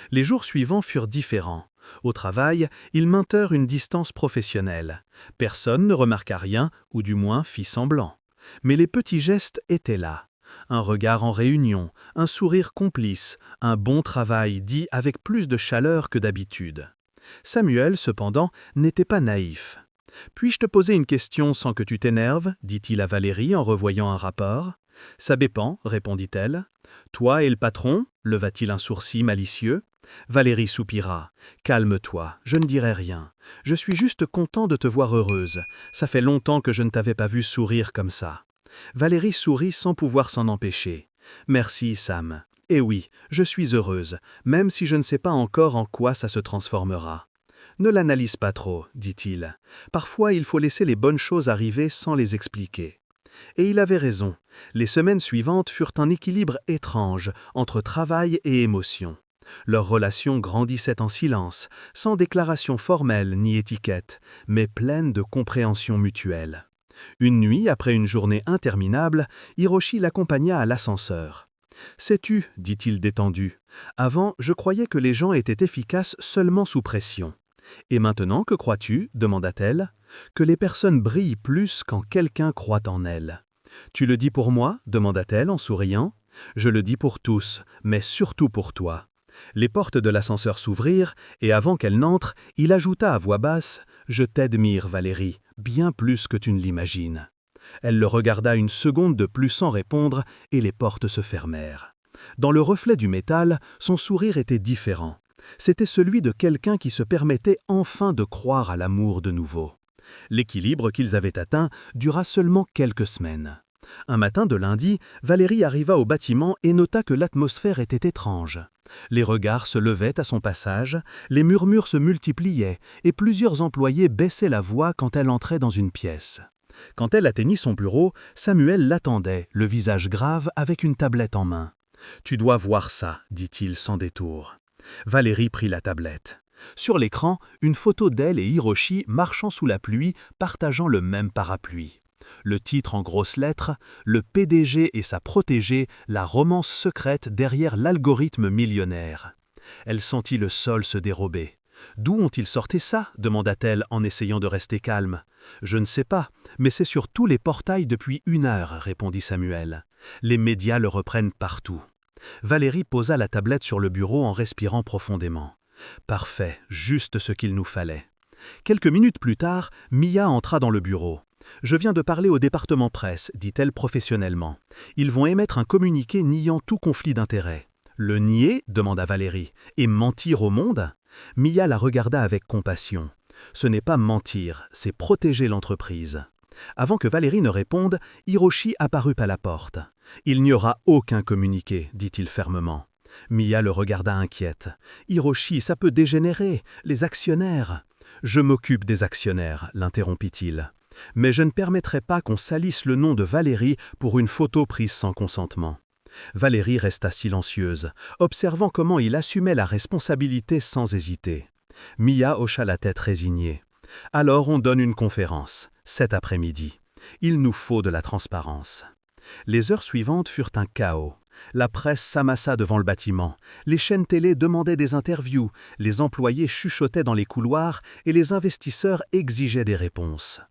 Les jours suivants furent différents. Au travail, ils maintinrent une distance professionnelle. Personne ne remarqua rien, ou du moins fit semblant. Mais les petits gestes étaient là. Un regard en réunion, un sourire complice, un bon travail dit avec plus de chaleur que d'habitude. Samuel, cependant, n'était pas naïf. « Puis-je te poser une question sans que tu t'énerves » dit-il à Valérie en revoyant un rapport. « Ça dépend, » répondit-elle. « Toi et le patron » leva-t-il un sourcil malicieux. Valérie soupira. « Calme-toi, je ne dirai rien. Je suis juste content de te voir heureuse. Ça fait longtemps que je ne t'avais pas vue sourire comme ça. » Valérie sourit sans pouvoir s'en empêcher. « Merci, Sam. Et oui, je suis heureuse, même si je ne sais pas encore en quoi ça se transformera. » « Ne l'analyse pas trop, » dit-il. « Parfois, il faut laisser les bonnes choses arriver sans les expliquer. » Et il avait raison. Les semaines suivantes furent un équilibre étrange entre travail et émotion. Leur relation grandissait en silence, sans déclaration formelle ni étiquette, mais pleine de compréhension mutuelle. Une nuit, après une journée interminable, Hiroshi l'accompagna à l'ascenseur. « Sais-tu, » dit-il détendu, « avant, je croyais que les gens étaient efficaces seulement sous pression. » « Et maintenant, que crois-tu » demanda-t-elle. « Que les personnes brillent plus quand quelqu'un croit en elles. »« Tu le dis pour moi » demanda-t-elle en souriant. « Je le dis pour tous, mais surtout pour toi. » Les portes de l'ascenseur s'ouvrirent, et avant qu'elle n'entre, il ajouta à voix basse « Je t'admire, Valérie, bien plus que tu ne l'imagines. » Elle le regarda une seconde de plus sans répondre, et les portes se fermèrent. Dans le reflet du métal, son sourire était différent. C'était celui de quelqu'un qui se permettait enfin de croire à l'amour de nouveau. L'équilibre qu'ils avaient atteint dura seulement quelques semaines. Un matin de lundi, Valérie arriva au bâtiment et nota que l'atmosphère était étrange. Les regards se levaient à son passage, les murmures se multipliaient et plusieurs employés baissaient la voix quand elle entrait dans une pièce. Quand elle atteignit son bureau, Samuel l'attendait, le visage grave avec une tablette en main. « Tu dois voir ça, dit-il sans détour. » Valérie prit la tablette. Sur l'écran, une photo d'elle et Hiroshi marchant sous la pluie, partageant le même parapluie. Le titre en grosses lettres, le PDG et sa protégée, la romance secrète derrière l'algorithme millionnaire. Elle sentit le sol se dérober. « D'où ont-ils sorti ça ?» demanda-t-elle en essayant de rester calme. « Je ne sais pas, mais c'est sur tous les portails depuis 1 heure, répondit Samuel. Les médias le reprennent partout. Valérie posa la tablette sur le bureau en respirant profondément. Parfait, juste ce qu'il nous fallait. Quelques minutes plus tard, Mia entra dans le bureau. « Je viens de parler au département presse, dit-elle professionnellement. Ils vont émettre un communiqué niant tout conflit d'intérêts. »« Le nier ?» demanda Valérie. « Et mentir au monde ?» Mia la regarda avec compassion. « Ce n'est pas mentir, c'est protéger l'entreprise. » Avant que Valérie ne réponde, Hiroshi apparut à la porte. « Il n'y aura aucun communiqué, dit-il fermement. » Mia le regarda inquiète. « Hiroshi, ça peut dégénérer, les actionnaires. »« Je m'occupe des actionnaires, l'interrompit-il. Mais je ne permettrai pas qu'on salisse le nom de Valérie pour une photo prise sans consentement. » Valérie resta silencieuse, observant comment il assumait la responsabilité sans hésiter. Mia hocha la tête résignée. « Alors on donne une conférence, cet après-midi. Il nous faut de la transparence. » Les heures suivantes furent un chaos. La presse s'amassa devant le bâtiment, les chaînes télé demandaient des interviews, les employés chuchotaient dans les couloirs et les investisseurs exigeaient des réponses.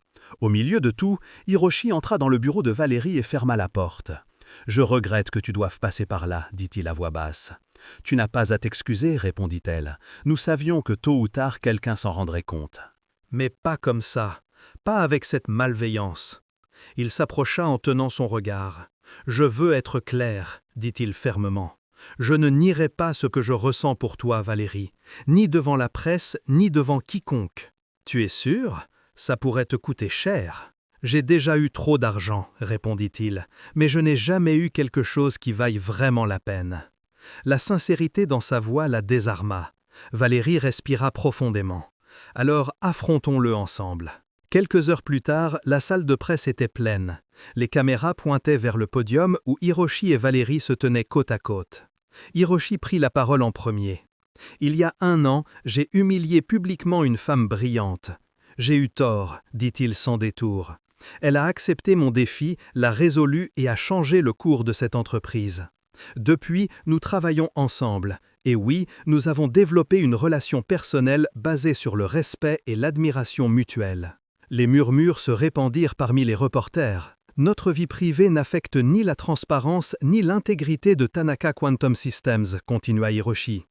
Au milieu de tout, Hiroshi entra dans le bureau de Valérie et ferma la porte. « Je regrette que tu doives passer par là, dit-il à voix basse. « Tu n'as pas à t'excuser, répondit-elle. Nous savions que tôt ou tard quelqu'un s'en rendrait compte. »
« Mais pas comme ça, pas avec cette malveillance. » Il s'approcha en tenant son regard. « Je veux être clair, dit-il fermement. Je ne nierai pas ce que je ressens pour toi, Valérie, ni devant la presse, ni devant quiconque. Tu es sûr? Ça pourrait te coûter cher. » « J'ai déjà eu trop d'argent, répondit-il, mais je n'ai jamais eu quelque chose qui vaille vraiment la peine. » La sincérité dans sa voix la désarma. Valérie respira profondément. « Alors affrontons-le ensemble. » Quelques heures plus tard, la salle de presse était pleine. Les caméras pointaient vers le podium où Hiroshi et Valérie se tenaient côte à côte. Hiroshi prit la parole en premier. « Il y a 1 an, j'ai humilié publiquement une femme brillante. J'ai eu tort, dit-il sans détour. Elle a accepté mon défi, l'a résolu et a changé le cours de cette entreprise. Depuis, nous travaillons ensemble. Et oui, nous avons développé une relation personnelle basée sur le respect et l'admiration mutuelle. » Les murmures se répandirent parmi les reporters. « Notre vie privée n'affecte ni la transparence ni l'intégrité de Tanaka Quantum Systems, continua Hiroshi.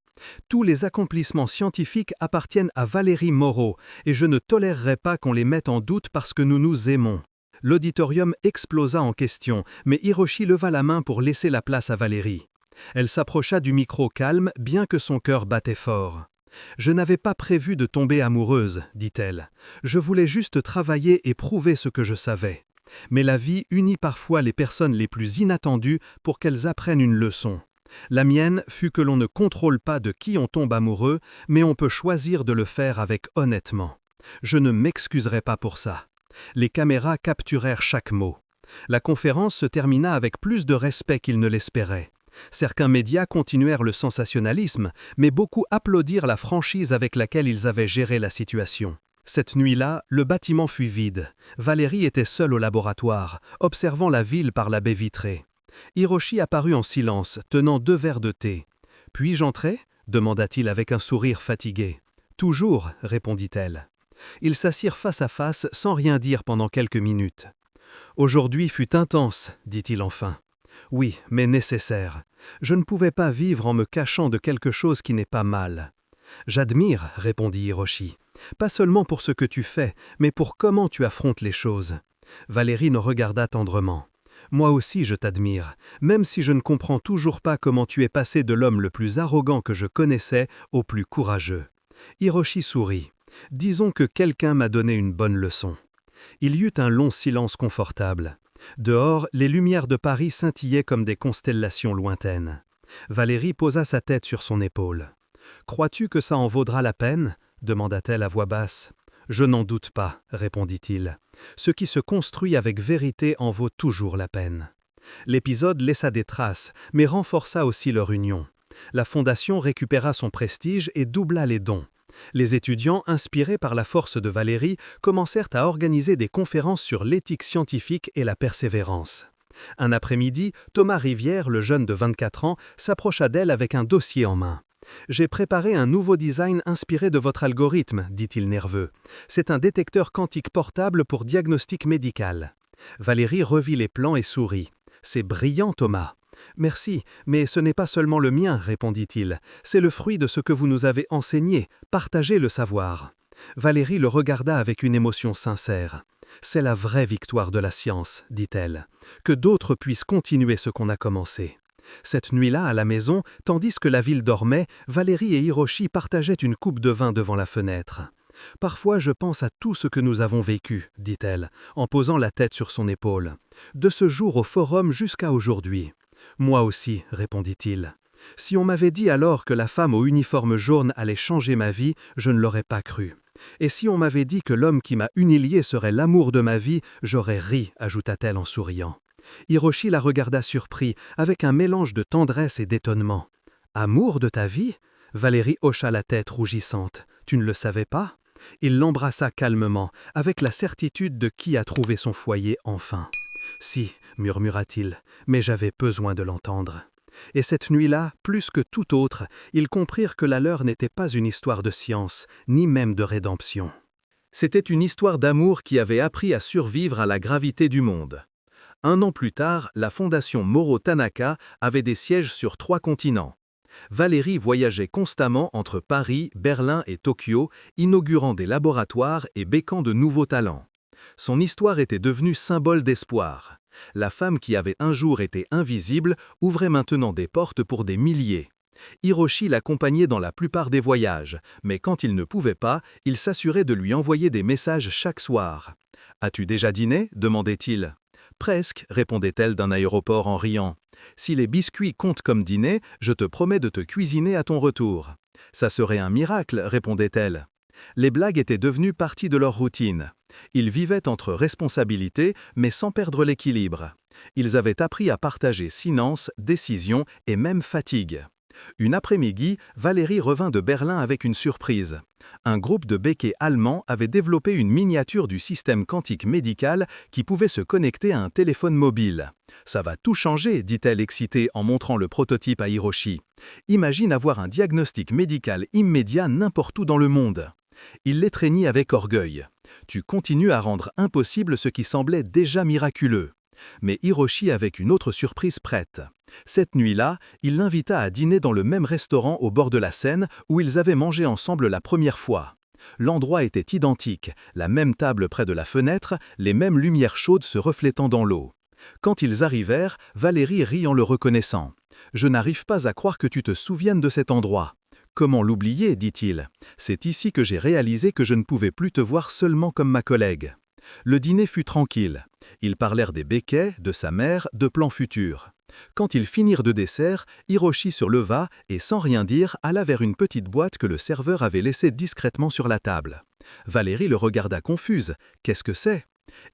Tous les accomplissements scientifiques appartiennent à Valérie Moreau et je ne tolérerai pas qu'on les mette en doute parce que nous nous aimons. » L'auditorium explosa en questions, mais Hiroshi leva la main pour laisser la place à Valérie. Elle s'approcha du micro calme, bien que son cœur battait fort. « Je n'avais pas prévu de tomber amoureuse, dit-elle. Je voulais juste travailler et prouver ce que je savais. Mais la vie unit parfois les personnes les plus inattendues pour qu'elles apprennent une leçon. La mienne fut que l'on ne contrôle pas de qui on tombe amoureux, mais on peut choisir de le faire avec honnêtement. Je ne m'excuserai pas pour ça. » Les caméras capturèrent chaque mot. La conférence se termina avec plus de respect qu'ils ne l'espéraient. Certains médias continuèrent le sensationnalisme, mais beaucoup applaudirent la franchise avec laquelle ils avaient géré la situation. Cette nuit-là, le bâtiment fut vide. Valérie était seule au laboratoire, observant la ville par la baie vitrée. Hiroshi apparut en silence, tenant 2 verres de thé. « Puis-je entrer » demanda-t-il avec un sourire fatigué. « Toujours » répondit-elle. Ils s'assirent face à face sans rien dire pendant quelques minutes. « Aujourd'hui fut intense, dit-il enfin. Oui, mais nécessaire. Je ne pouvais pas vivre en me cachant de quelque chose qui n'est pas mal. J'admire, répondit Hiroshi. Pas seulement pour ce que tu fais, mais pour comment tu affrontes les choses. Valérie nous regarda tendrement. Moi aussi je t'admire, même si je ne comprends toujours pas comment tu es passé de l'homme le plus arrogant que je connaissais au plus courageux. Hiroshi sourit. Disons que quelqu'un m'a donné une bonne leçon. Il y eut un long silence confortable. Dehors, les lumières de Paris scintillaient comme des constellations lointaines. Valérie posa sa tête sur son épaule. « Crois-tu que ça en vaudra la peine » demanda-t-elle à voix basse. « Je n'en doute pas, répondit-il. Ce qui se construit avec vérité en vaut toujours la peine. » L'épisode laissa des traces, mais renforça aussi leur union. La fondation récupéra son prestige et doubla les dons.
Les étudiants, inspirés par la force de Valérie, commencèrent à organiser des conférences sur l'éthique scientifique et la persévérance. Un après-midi, Thomas Rivière, le jeune de 24 ans, s'approcha d'elle avec un dossier en main. « J'ai préparé un nouveau design inspiré de votre algorithme », dit-il nerveux. « C'est un détecteur quantique portable pour diagnostic médical. » Valérie revit les plans et sourit. « C'est brillant, Thomas. »« Merci, mais ce n'est pas seulement le mien, » répondit-il. « C'est le fruit de ce que vous nous avez enseigné. Partagez le savoir. » Valérie le regarda avec une émotion sincère. « C'est la vraie victoire de la science, » dit-elle. « Que d'autres puissent continuer ce qu'on a commencé. » Cette nuit-là, à la maison, tandis que la ville dormait, Valérie et Hiroshi partageaient une coupe de vin devant la fenêtre. « Parfois, je pense à tout ce que nous avons vécu, » dit-elle, en posant la tête sur son épaule. « De ce jour au forum jusqu'à aujourd'hui. »« Moi aussi, » répondit-il. « Si on m'avait dit alors que la femme au uniforme jaune allait changer ma vie, je ne l'aurais pas cru. Et si on m'avait dit que l'homme qui m'a humilié serait l'amour de ma vie, j'aurais ri, » ajouta-t-elle en souriant. Hiroshi la regarda surpris, avec un mélange de tendresse et d'étonnement. « Amour de ta vie ?» Valérie hocha la tête rougissante. « Tu ne le savais pas ?» Il l'embrassa calmement, avec la certitude de qui a trouvé son foyer enfin. « Si, » murmura-t-il, « mais j'avais besoin de l'entendre. » Et cette nuit-là, plus que tout autre, ils comprirent que la leur n'était pas une histoire de science, ni même de rédemption. C'était une histoire d'amour qui avait appris à survivre à la gravité du monde. 1 an plus tard, la fondation Moro Tanaka avait des sièges sur 3 continents. Valérie voyageait constamment entre Paris, Berlin et Tokyo, inaugurant des laboratoires et béquant de nouveaux talents. Son histoire était devenue symbole d'espoir. La femme qui avait un jour été invisible ouvrait maintenant des portes pour des milliers. Hiroshi l'accompagnait dans la plupart des voyages, mais quand il ne pouvait pas, il s'assurait de lui envoyer des messages chaque soir. « As-tu déjà dîné ?» demandait-il. « Presque », répondait-elle d'un aéroport en riant. « Si les biscuits comptent comme dîner, je te promets de te cuisiner à ton retour. »« Ça serait un miracle », répondait-elle. Les blagues étaient devenues partie de leur routine. Ils vivaient entre responsabilités, mais sans perdre l'équilibre. Ils avaient appris à partager silence, décision et même fatigue. Une après-midi, Valérie revint de Berlin avec une surprise. Un groupe de béquets allemands avait développé une miniature du système quantique médical qui pouvait se connecter à un téléphone mobile. « Ça va tout changer », dit-elle excitée en montrant le prototype à Hiroshi. « Imagine avoir un diagnostic médical immédiat n'importe où dans le monde. » Il l'étreignit avec orgueil. « Tu continues à rendre impossible ce qui semblait déjà miraculeux. » Mais Hiroshi avait une autre surprise prête. Cette nuit-là, il l'invita à dîner dans le même restaurant au bord de la Seine où ils avaient mangé ensemble la première fois. L'endroit était identique, la même table près de la fenêtre, les mêmes lumières chaudes se reflétant dans l'eau. Quand ils arrivèrent, Valérie rit en le reconnaissant. « Je n'arrive pas à croire que tu te souviennes de cet endroit. »« Comment l'oublier ?» dit-il. « C'est ici que j'ai réalisé que je ne pouvais plus te voir seulement comme ma collègue. » Le dîner fut tranquille. Ils parlèrent des béquets, de sa mère, de plans futurs. Quand ils finirent de dessert, Hiroshi se leva et sans rien dire alla vers une petite boîte que le serveur avait laissée discrètement sur la table. Valérie le regarda confuse. « Qu'est-ce que c'est ?»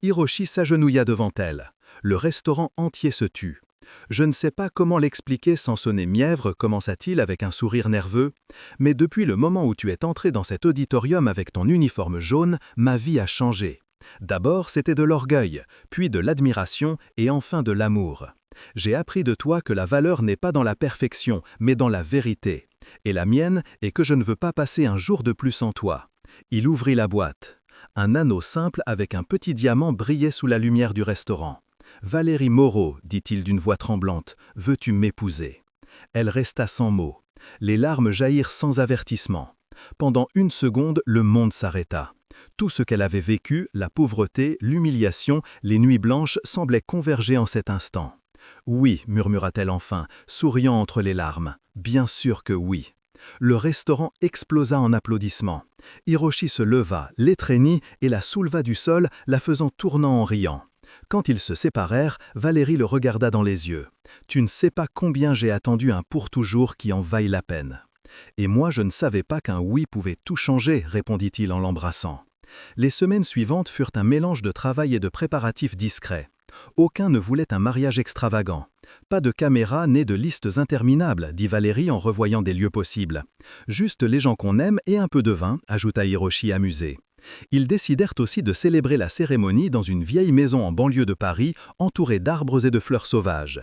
Hiroshi s'agenouilla devant elle. Le restaurant entier se tut. « Je ne sais pas comment l'expliquer sans sonner mièvre », commença-t-il avec un sourire nerveux, « mais depuis le moment où tu es entré dans cet auditorium avec ton uniforme jaune, ma vie a changé. D'abord, c'était de l'orgueil, puis de l'admiration et enfin de l'amour. J'ai appris de toi que la valeur n'est pas dans la perfection, mais dans la vérité. Et la mienne est que je ne veux pas passer un jour de plus sans toi. » Il ouvrit la boîte. Un anneau simple avec un petit diamant brillait sous la lumière du restaurant. « Valérie Moreau, dit-il d'une voix tremblante, veux-tu m'épouser ?» Elle resta sans mots. Les larmes jaillirent sans avertissement. Pendant 1 seconde, le monde s'arrêta. Tout ce qu'elle avait vécu, la pauvreté, l'humiliation, les nuits blanches, semblait converger en cet instant. « Oui », murmura-t-elle enfin, souriant entre les larmes. « Bien sûr que oui. » Le restaurant explosa en applaudissements. Hiroshi se leva, l'étreignit et la souleva du sol, la faisant tournant en riant. Quand ils se séparèrent, Valérie le regarda dans les yeux. « Tu ne sais pas combien j'ai attendu un pour toujours qui en vaille la peine. » « Et moi je ne savais pas qu'un oui pouvait tout changer », répondit-il en l'embrassant. Les semaines suivantes furent un mélange de travail et de préparatifs discrets. Aucun ne voulait un mariage extravagant. Pas de caméra née de listes interminables, dit Valérie en revoyant des lieux possibles. Juste les gens qu'on aime et un peu de vin, ajouta Hiroshi amusé. Ils décidèrent aussi de célébrer la cérémonie dans une vieille maison en banlieue de Paris, entourée d'arbres et de fleurs sauvages.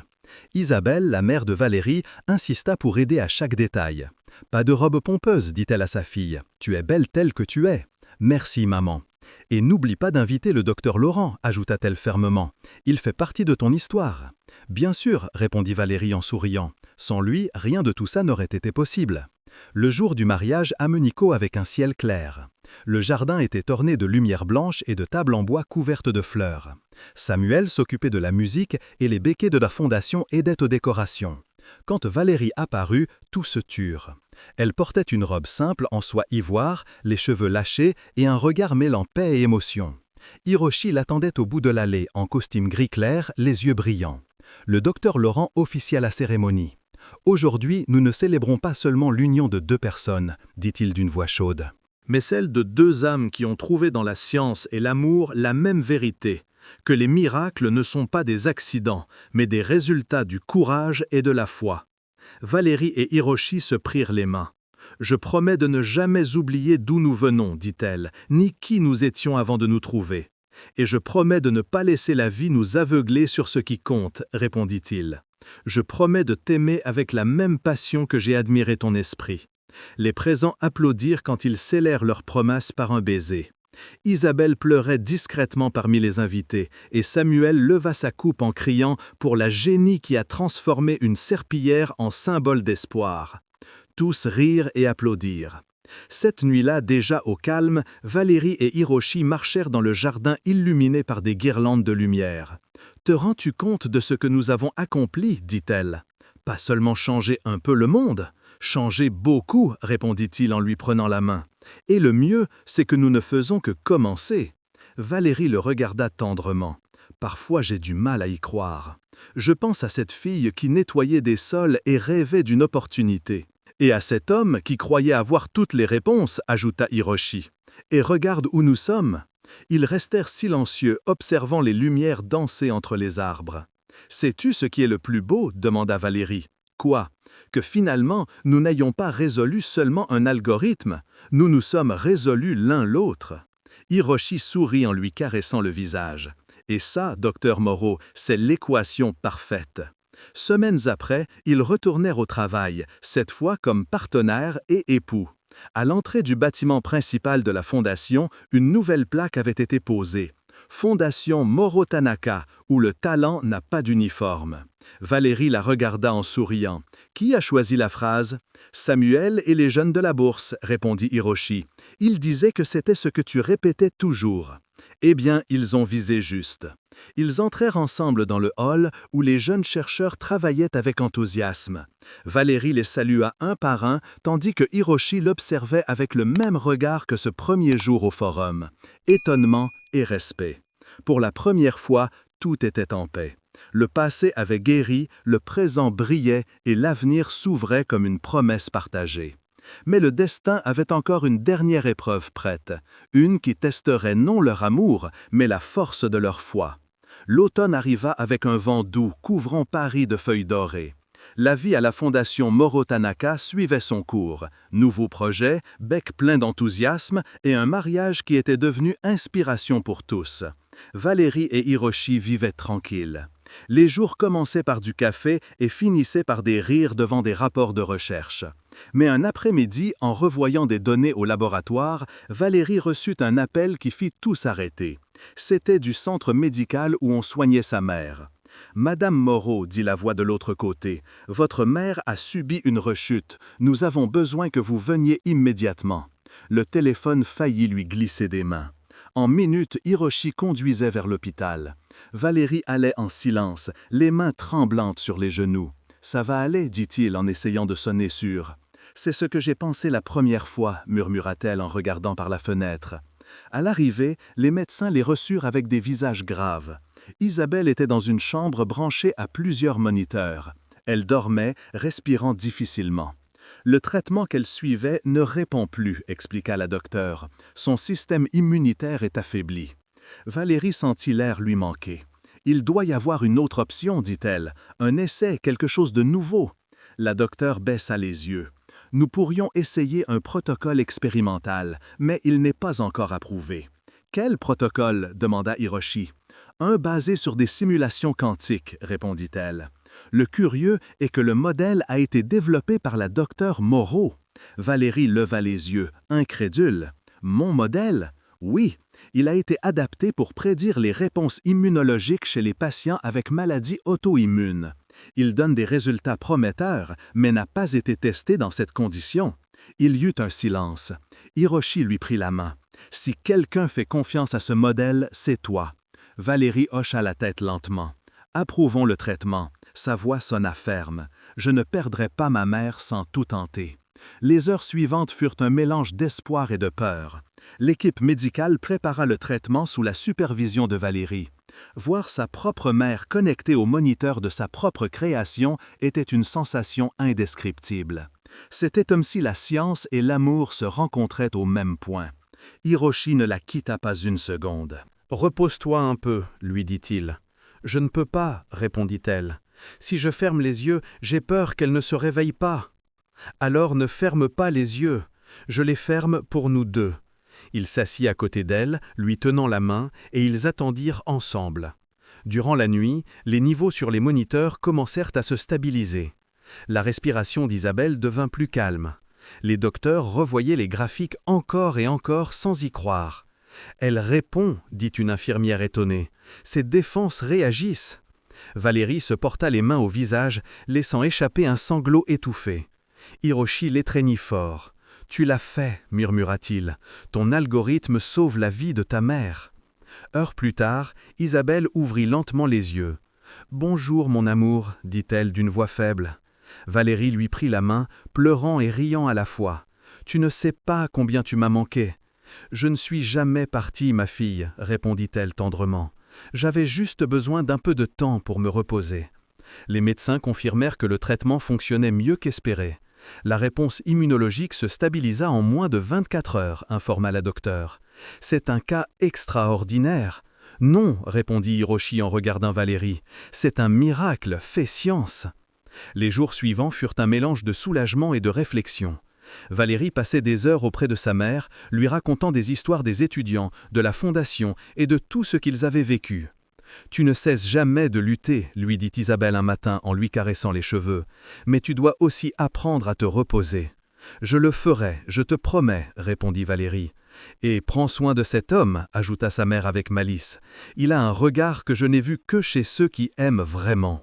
Isabelle, la mère de Valérie, insista pour aider à chaque détail. « Pas de robe pompeuse, dit-elle à sa fille. Tu es belle telle que tu es. Merci, maman. Et n'oublie pas d'inviter le docteur Laurent, ajouta-t-elle fermement. Il fait partie de ton histoire. Bien sûr, répondit Valérie en souriant. Sans lui, rien de tout ça n'aurait été possible. Le jour du mariage à Menico avec un ciel clair. Le jardin était orné de lumière blanche et de tables en bois couvertes de fleurs. Samuel s'occupait de la musique et les béquets de la fondation aidaient aux décorations. Quand Valérie apparut, tout se turent. Elle portait une robe simple en soie ivoire, les cheveux lâchés et un regard mêlant paix et émotion. Hiroshi l'attendait au bout de l'allée en costume gris clair, les yeux brillants. Le docteur Laurent officia la cérémonie. « Aujourd'hui, nous ne célébrons pas seulement l'union de deux personnes, dit-il d'une voix chaude.
Mais celle de deux âmes qui ont trouvé dans la science et l'amour la même vérité, que les miracles ne sont pas des accidents, mais des résultats du courage et de la foi. » Valérie et Hiroshi se prirent les mains. « Je promets de ne jamais oublier d'où nous venons, dit-elle, ni qui nous étions avant de nous trouver. Et je promets de ne pas laisser la vie nous aveugler sur ce qui compte, répondit-il. Je promets de t'aimer avec la même passion que j'ai admiré ton esprit. » Les présents applaudirent quand ils scellèrent leur promesse par un baiser. Isabelle pleurait discrètement parmi les invités, et Samuel leva sa coupe en criant pour la génie qui a transformé une serpillière en symbole d'espoir. Tous rirent et applaudirent. Cette nuit-là, déjà au calme, Valérie et Hiroshi marchèrent dans le jardin illuminé par des guirlandes de lumière. « Te rends-tu compte de ce que nous avons accompli » dit-elle. « Pas seulement changer un peu le monde, changer beaucoup » répondit-il en lui prenant la main. « Et le mieux, c'est que nous ne faisons que commencer. » Valérie le regarda tendrement. « Parfois j'ai du mal à y croire. Je pense à cette fille qui nettoyait des sols et rêvait d'une opportunité. Et à cet homme qui croyait avoir toutes les réponses, ajouta Hiroshi. Et regarde où nous sommes. » Ils restèrent silencieux, observant les lumières danser entre les arbres. « Sais-tu ce qui est le plus beau » demanda Valérie. « Quoi ? Que finalement, nous n'ayons pas résolu seulement un algorithme, nous nous sommes résolus l'un l'autre. » Hiroshi sourit en lui caressant le visage. « Et ça, docteur Moreau, c'est l'équation parfaite. » Semaines après, ils retournèrent au travail, cette fois comme partenaires et époux. À l'entrée du bâtiment principal de la fondation, une nouvelle plaque avait été posée. Fondation Moro Tanaka, où le talent n'a pas d'uniforme. Valérie la regarda en souriant. « Qui a choisi la phrase ?»« Samuel et les jeunes de la bourse, » répondit Hiroshi. « Il disait que c'était ce que tu répétais toujours. » Eh bien, ils ont visé juste. Ils entrèrent ensemble dans le hall où les jeunes chercheurs travaillaient avec enthousiasme. Valérie les salua un par un, tandis que Hiroshi l'observait avec le même regard que ce premier jour au forum. Étonnement et respect. Pour la première fois, tout était en paix. Le passé avait guéri, le présent brillait et l'avenir s'ouvrait comme une promesse partagée. Mais le destin avait encore une dernière épreuve prête, une qui testerait non leur amour, mais la force de leur foi. L'automne arriva avec un vent doux couvrant Paris de feuilles dorées. La vie à la fondation Moro Tanaka suivait son cours. Nouveaux projets, bec plein d'enthousiasme et un mariage qui était devenu inspiration pour tous. Valérie et Hiroshi vivaient tranquilles. Les jours commençaient par du café et finissaient par des rires devant des rapports de recherche. Mais un après-midi, en revoyant des données au laboratoire, Valérie reçut un appel qui fit tout s'arrêter. C'était du centre médical où on soignait sa mère. « Madame Moreau, dit la voix de l'autre côté, votre mère a subi une rechute. Nous avons besoin que vous veniez immédiatement. » Le téléphone faillit lui glisser des mains. En minutes, Hiroshi conduisait vers l'hôpital. Valérie allait en silence, les mains tremblantes sur les genoux. « Ça va aller, dit-il en essayant de sonner sûr. »« C'est ce que j'ai pensé la première fois, murmura-t-elle en regardant par la fenêtre. » À l'arrivée, les médecins les reçurent avec des visages graves. Isabelle était dans une chambre branchée à plusieurs moniteurs. Elle dormait, respirant difficilement. « Le traitement qu'elle suivait ne répond plus, expliqua la docteure. Son système immunitaire est affaibli. » Valérie sentit l'air lui manquer.
Il doit y avoir une autre option, dit-elle. Un essai, quelque chose de nouveau. La docteure baissa les yeux. Nous pourrions essayer un protocole expérimental, mais il n'est pas encore approuvé. Quel protocole? Demanda Hiroshi. Un basé sur des simulations quantiques, répondit-elle. Le curieux est que le modèle a été développé par la docteure Moreau. Valérie leva les yeux, incrédule. Mon modèle? Oui, il a été adapté pour prédire les réponses immunologiques chez les patients avec maladies auto-immunes. Il donne des résultats prometteurs, mais n'a pas été testé dans cette condition. Il y eut un silence. Hiroshi lui prit la main. Si quelqu'un fait confiance à ce modèle, c'est toi. Valérie hocha la tête lentement. Approuvons le traitement. Sa voix sonna ferme. Je ne perdrai pas ma mère sans tout tenter. Les heures suivantes furent un mélange d'espoir et de peur. L'équipe médicale prépara le traitement sous la supervision de Valérie. Voir sa propre mère connectée au moniteur de sa propre création était une sensation indescriptible. C'était comme si la science et l'amour se rencontraient au même point. Hiroshi ne la quitta pas une seconde.
« Repose-toi un peu, lui dit-il. « Je ne peux pas, répondit-elle. Si je ferme les yeux, j'ai peur qu'elle ne se réveille pas. » Alors ne ferme pas les yeux. Je les ferme pour nous deux. Il s'assit à côté d'elle, lui tenant la main, et ils attendirent ensemble. Durant la nuit, les niveaux sur les moniteurs commencèrent à se stabiliser. La respiration d'Isabelle devint plus calme. Les docteurs revoyaient les graphiques encore et encore sans y croire. « Elle répond, dit une infirmière étonnée. Ses défenses réagissent. » Valérie se porta les mains au visage, laissant échapper un sanglot étouffé. Hiroshi l'étreignit fort. « Tu l'as fait, murmura-t-il. Ton algorithme sauve la vie de ta mère. » Heures plus tard, Isabelle ouvrit lentement les yeux. « Bonjour, mon amour, dit-elle d'une voix faible. Valérie lui prit la main, pleurant et riant à la fois. « Tu ne sais pas combien tu m'as manqué. »« Je ne suis jamais partie, ma fille, répondit-elle tendrement. J'avais juste besoin d'un peu de temps pour me reposer. » Les médecins confirmèrent que le traitement fonctionnait mieux qu'espéré. La réponse immunologique se stabilisa en moins de 24 heures, informa la docteure. « C'est un cas extraordinaire. »« Non, répondit Hiroshi en regardant Valérie. C'est un miracle fait science. » Les jours suivants furent un mélange de soulagement et de réflexion. Valérie passait des heures auprès de sa mère, lui racontant des histoires des étudiants, de la fondation et de tout ce qu'ils avaient vécu. « Tu ne cesses jamais de lutter, lui dit Isabelle un matin en lui caressant les cheveux, mais tu dois aussi apprendre à te reposer. »« Je le ferai, je te promets, répondit Valérie. « Et prends soin de cet homme, ajouta sa mère avec malice. Il a un regard que je n'ai vu que chez ceux qui aiment vraiment. »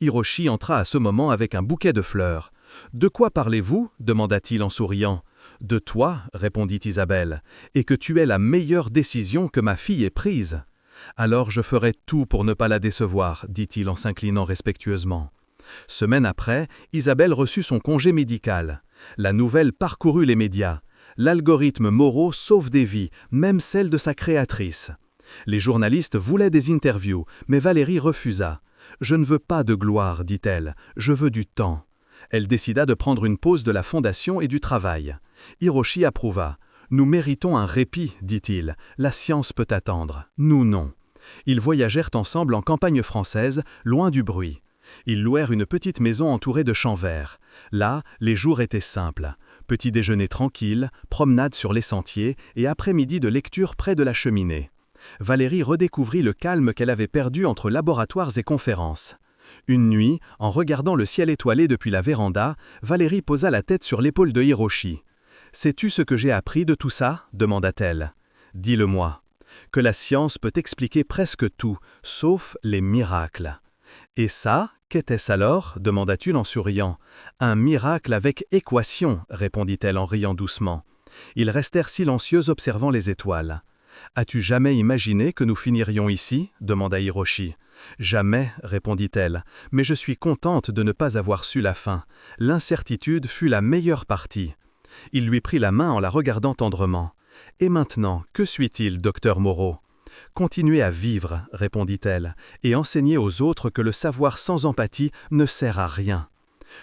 Hiroshi entra à ce moment avec un bouquet de fleurs. « De quoi parlez-vous » demanda-t-il en souriant. « De toi, répondit Isabelle, et que tu es la meilleure décision que ma fille ait prise. » « Alors je ferai tout pour ne pas la décevoir, dit-il en s'inclinant respectueusement. Semaine après, Isabelle reçut son congé médical. La nouvelle parcourut les médias. L'algorithme Moreau sauve des vies, même celle de sa créatrice. Les journalistes voulaient des interviews, mais Valérie refusa. « Je ne veux pas de gloire, dit-elle, je veux du temps. » Elle décida de prendre une pause de la fondation et du travail. Hiroshi approuva. « Nous méritons un répit, dit-il. La science peut attendre. Nous non. » Ils voyagèrent ensemble en campagne française, loin du bruit. Ils louèrent une petite maison entourée de champs verts. Là, les jours étaient simples. Petit déjeuner tranquille, promenade sur les sentiers et après-midi de lecture près de la cheminée. Valérie redécouvrit le calme qu'elle avait perdu entre laboratoires et conférences. Une nuit, en regardant le ciel étoilé depuis la véranda, Valérie posa la tête sur l'épaule de Hiroshi. « Sais-tu ce que j'ai appris de tout ça » demanda-t-elle. « Dis-le-moi. » Que la science peut expliquer presque tout, sauf les miracles. « Et ça, qu'était-ce alors » demanda-t-il en souriant. « Un miracle avec équation, répondit-elle en riant doucement. Ils restèrent silencieux observant les étoiles. « As-tu jamais imaginé que nous finirions ici » demanda Hiroshi. « Jamais, répondit-elle, mais je suis contente de ne pas avoir su la fin. L'incertitude fut la meilleure partie. » Il lui prit la main en la regardant tendrement. « Et maintenant, que suit-il, docteur Moreau ?»« Continuez à vivre, répondit-elle, et enseignez aux autres que le savoir sans empathie ne sert à rien. »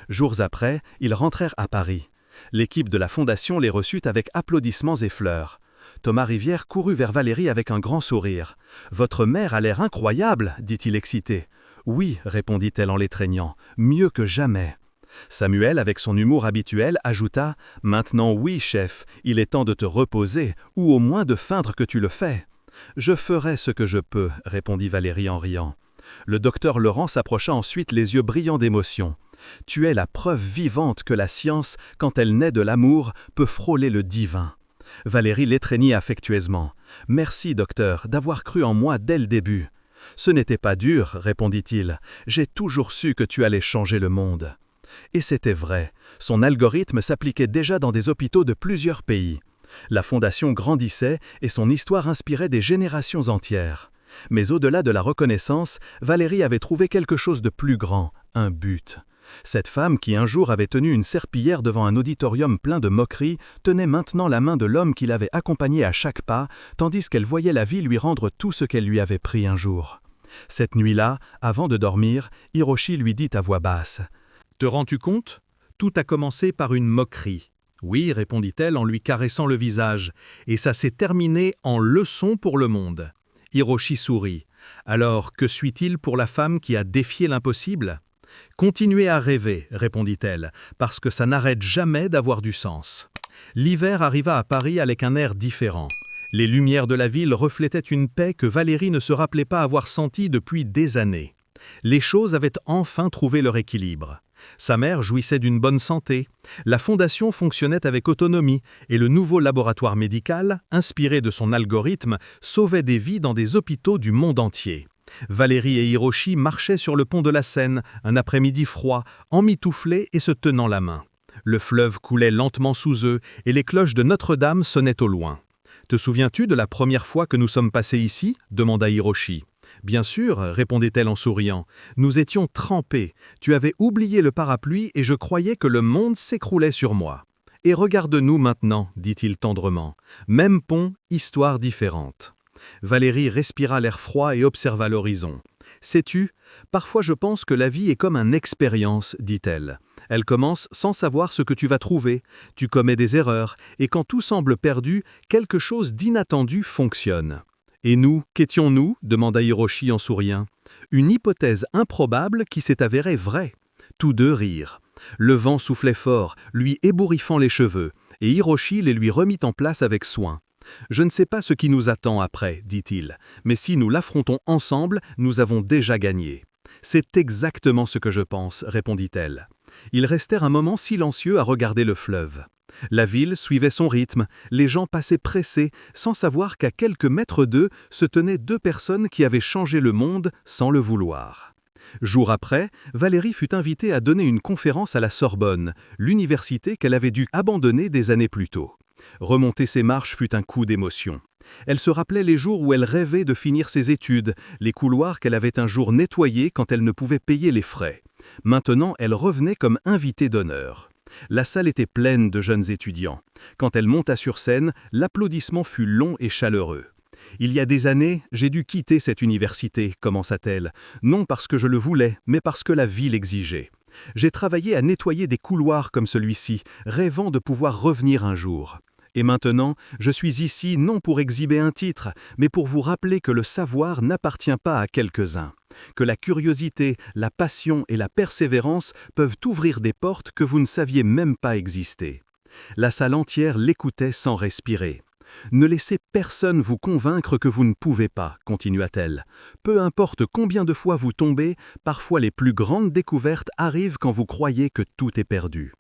Jours après, ils rentrèrent à Paris. L'équipe de la fondation les reçut avec applaudissements et fleurs. «
Thomas Rivière courut vers Valérie avec un grand sourire. « Votre mère a l'air incroyable » dit-il excité. « Oui » répondit-elle en l'étreignant, « mieux que jamais ». Samuel, avec son humour habituel, ajouta « Maintenant oui, chef, il est temps de te reposer, ou au moins de feindre que tu le fais. »« Je ferai ce que je peux » répondit Valérie en riant. Le docteur Laurent s'approcha ensuite les yeux brillants d'émotion. « Tu es la preuve vivante que la science, quand elle naît de l'amour, peut frôler le divin. » Valérie l'étreignit affectueusement. « Merci, docteur, d'avoir cru en moi dès le début. »« Ce n'était pas dur, » répondit-il. « J'ai toujours su que tu allais changer le monde. » Et c'était vrai. Son algorithme s'appliquait déjà dans des hôpitaux de plusieurs pays. La fondation grandissait et son histoire inspirait des générations entières. Mais au-delà de la reconnaissance, Valérie avait trouvé quelque chose de plus grand, un but. Cette femme qui un jour avait tenu une serpillière devant un auditorium plein de moqueries, tenait maintenant la main de l'homme qui l'avait accompagnée à chaque pas, tandis qu'elle voyait la vie lui rendre tout ce qu'elle lui avait pris un jour. Cette nuit-là, avant de dormir, Hiroshi lui dit à voix basse «
Te rends-tu compte? Tout a commencé par une moquerie. » « Oui, répondit-elle en lui caressant le visage, et ça s'est terminé en leçon pour le monde. » Hiroshi sourit. « Alors, que suit-il pour la femme qui a défié l'impossible? » « Continuez à rêver, répondit-elle, parce que ça n'arrête jamais d'avoir du sens. » L'hiver arriva à Paris avec un air différent. Les lumières de la ville reflétaient une paix que Valérie ne se rappelait pas avoir sentie depuis des années. Les choses avaient enfin trouvé leur équilibre. Sa mère jouissait d'une bonne santé, la fondation fonctionnait avec autonomie et le nouveau laboratoire médical, inspiré de son algorithme, sauvait des vies dans des hôpitaux du monde entier. Valérie et Hiroshi marchaient sur le pont de la Seine, un après-midi froid, emmitouflés et se tenant la main. Le fleuve coulait lentement sous eux et les cloches de Notre-Dame sonnaient au loin. « Te souviens-tu de la première fois que nous sommes passés ici ?» demanda Hiroshi. « Bien sûr, répondait-elle en souriant. Nous étions trempés. Tu avais oublié le parapluie et je croyais que le monde s'écroulait sur moi. Et regarde-nous maintenant, dit-il tendrement. Même pont, histoire différente. » Valérie respira l'air froid et observa l'horizon. « Sais-tu, parfois je pense que la vie est comme une expérience, dit-elle. Elle commence sans savoir ce que tu vas trouver. Tu commets des erreurs, et quand tout semble perdu, quelque chose d'inattendu fonctionne. » « Et nous, qu'étions-nous » demanda Hiroshi en souriant. « Une hypothèse improbable qui s'est avérée vraie. » Tous deux rirent. Le vent soufflait fort, lui ébouriffant les cheveux, et Hiroshi les lui remit en place avec soin. « Je ne sais pas ce qui nous attend après, dit-il, mais si nous l'affrontons ensemble, nous avons déjà gagné. »« C'est exactement ce que je pense, répondit-elle. Ils restèrent un moment silencieux à regarder le fleuve. La ville suivait son rythme, les gens passaient pressés, sans savoir qu'à quelques mètres d'eux se tenaient deux personnes qui avaient changé le monde sans le vouloir. Jour après, Valérie fut invitée à donner une conférence à la Sorbonne, l'université qu'elle avait dû abandonner des années plus tôt. Remonter ses marches fut un coup d'émotion. Elle se rappelait les jours où elle rêvait de finir ses études, les couloirs qu'elle avait un jour nettoyés quand elle ne pouvait payer les frais. Maintenant, elle revenait comme invitée d'honneur. La salle était pleine de jeunes étudiants. Quand elle monta sur scène, l'applaudissement fut long et chaleureux. « Il y a des années, j'ai dû quitter cette université, commença-t-elle, non parce que je le voulais, mais parce que la vie l'exigeait. J'ai travaillé à nettoyer des couloirs comme celui-ci, rêvant de pouvoir revenir un jour. Et maintenant, je suis ici non pour exhiber un titre, mais pour vous rappeler que le savoir n'appartient pas à quelques-uns. Que la curiosité, la passion et la persévérance peuvent ouvrir des portes que vous ne saviez même pas exister. » La salle entière l'écoutait sans respirer. « Ne laissez personne vous convaincre que vous ne pouvez pas, continua-t-elle. Peu importe combien de fois vous tombez, parfois les plus grandes découvertes arrivent quand vous croyez que tout est perdu. »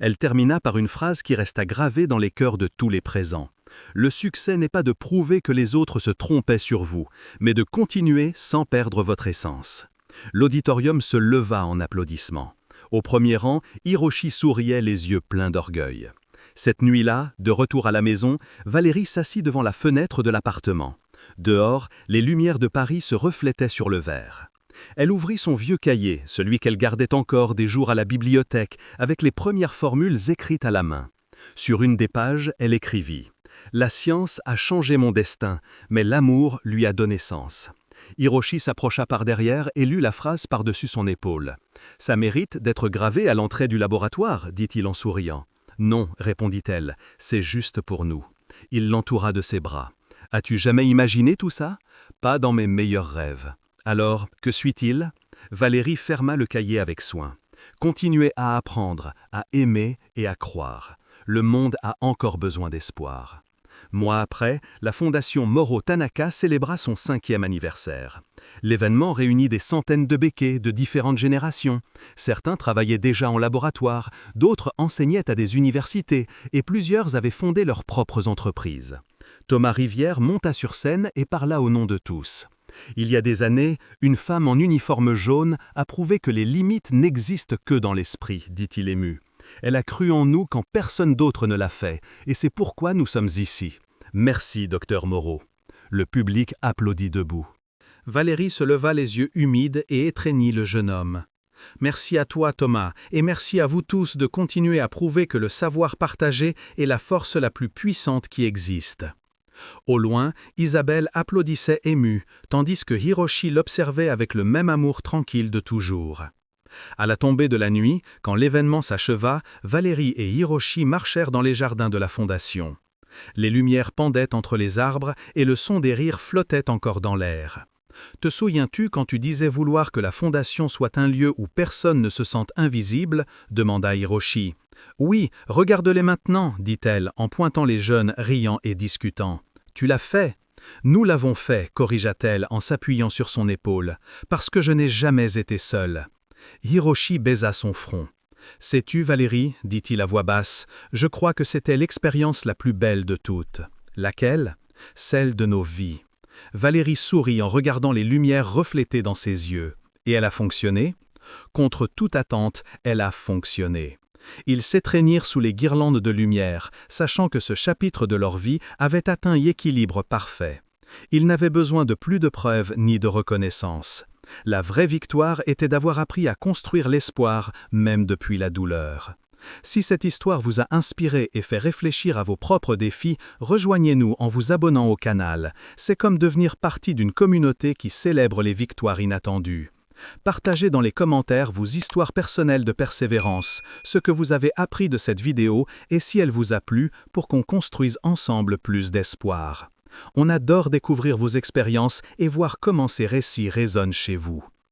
Elle termina par une phrase qui resta gravée dans les cœurs de tous les présents. « Le succès n'est pas de prouver que les autres se trompaient sur vous, mais de continuer sans perdre votre essence. » L'auditorium se leva en applaudissements. Au premier rang, Hiroshi souriait les yeux pleins d'orgueil. Cette nuit-là, de retour à la maison, Valérie s'assit devant la fenêtre de l'appartement. Dehors, les lumières de Paris se reflétaient sur le verre. Elle ouvrit son vieux cahier, celui qu'elle gardait encore des jours à la bibliothèque, avec les premières formules écrites à la main. Sur une des pages, elle écrivit « La science a changé mon destin, mais l'amour lui a donné sens. » Hiroshi s'approcha par derrière et lut la phrase par-dessus son épaule. « Ça mérite d'être gravé à l'entrée du laboratoire, dit-il en souriant. »« Non, répondit-elle, c'est juste pour nous. »
Il l'entoura de ses bras. « As-tu jamais imaginé tout ça ? Pas dans mes meilleurs rêves. » Alors, que suit-il ? Valérie ferma le cahier avec soin. Continuez à apprendre, à aimer et à croire. Le monde a encore besoin d'espoir. Mois après, la fondation Moro Tanaka célébra son 5e anniversaire. L'événement réunit des centaines de béquets de différentes générations. Certains travaillaient déjà en laboratoire, d'autres enseignaient à des universités et plusieurs avaient fondé leurs propres entreprises. Thomas Rivière monta sur scène et parla au nom de tous. Il y a des années, une femme en uniforme jaune a prouvé que les limites n'existent que dans l'esprit, dit-il ému. Elle a cru en nous quand personne d'autre ne l'a fait, et c'est pourquoi nous sommes ici. Merci, docteur Moreau. Le public applaudit debout.
Valérie se leva les yeux humides et étreignit le jeune homme. Merci à toi, Thomas, et merci à vous tous de continuer à prouver que le savoir partagé est la force la plus puissante qui existe. Au loin, Isabelle applaudissait émue, tandis que Hiroshi l'observait avec le même amour tranquille de toujours. À la tombée de la nuit, quand l'événement s'acheva, Valérie et Hiroshi marchèrent dans les jardins de la fondation. Les lumières pendaient entre les arbres et le son des rires flottait encore dans l'air. Te souviens-tu quand tu disais vouloir que la fondation soit un lieu où personne ne se sente invisible ? Demanda Hiroshi. Oui, regarde-les maintenant, dit-elle en pointant les jeunes riant et discutant. Tu l'as fait ? Nous l'avons fait, corrigea-t-elle en s'appuyant sur son épaule, parce que je n'ai jamais été seule. Hiroshi baisa son front. « Sais-tu, Valérie, dit-il à voix basse, je crois que c'était l'expérience la plus belle de toutes. Laquelle ? Celle de nos vies. » Valérie sourit en regardant les lumières reflétées dans ses yeux. Et elle a fonctionné ? Contre toute attente, elle a fonctionné. Ils s'étreignirent sous les guirlandes de lumière, sachant que ce chapitre de leur vie avait atteint l'équilibre parfait. Ils n'avaient besoin de plus de preuves ni de reconnaissance. La vraie victoire était d'avoir appris à construire l'espoir, même depuis la douleur. Si cette histoire vous a inspiré et fait réfléchir à vos propres défis, rejoignez-nous en vous abonnant au canal. C'est comme devenir partie d'une communauté qui célèbre les victoires inattendues. Partagez dans les commentaires vos histoires personnelles de persévérance, ce que vous avez appris de cette vidéo et si elle vous a plu pour qu'on construise ensemble plus d'espoir. On adore découvrir vos expériences et voir comment ces récits résonnent chez vous.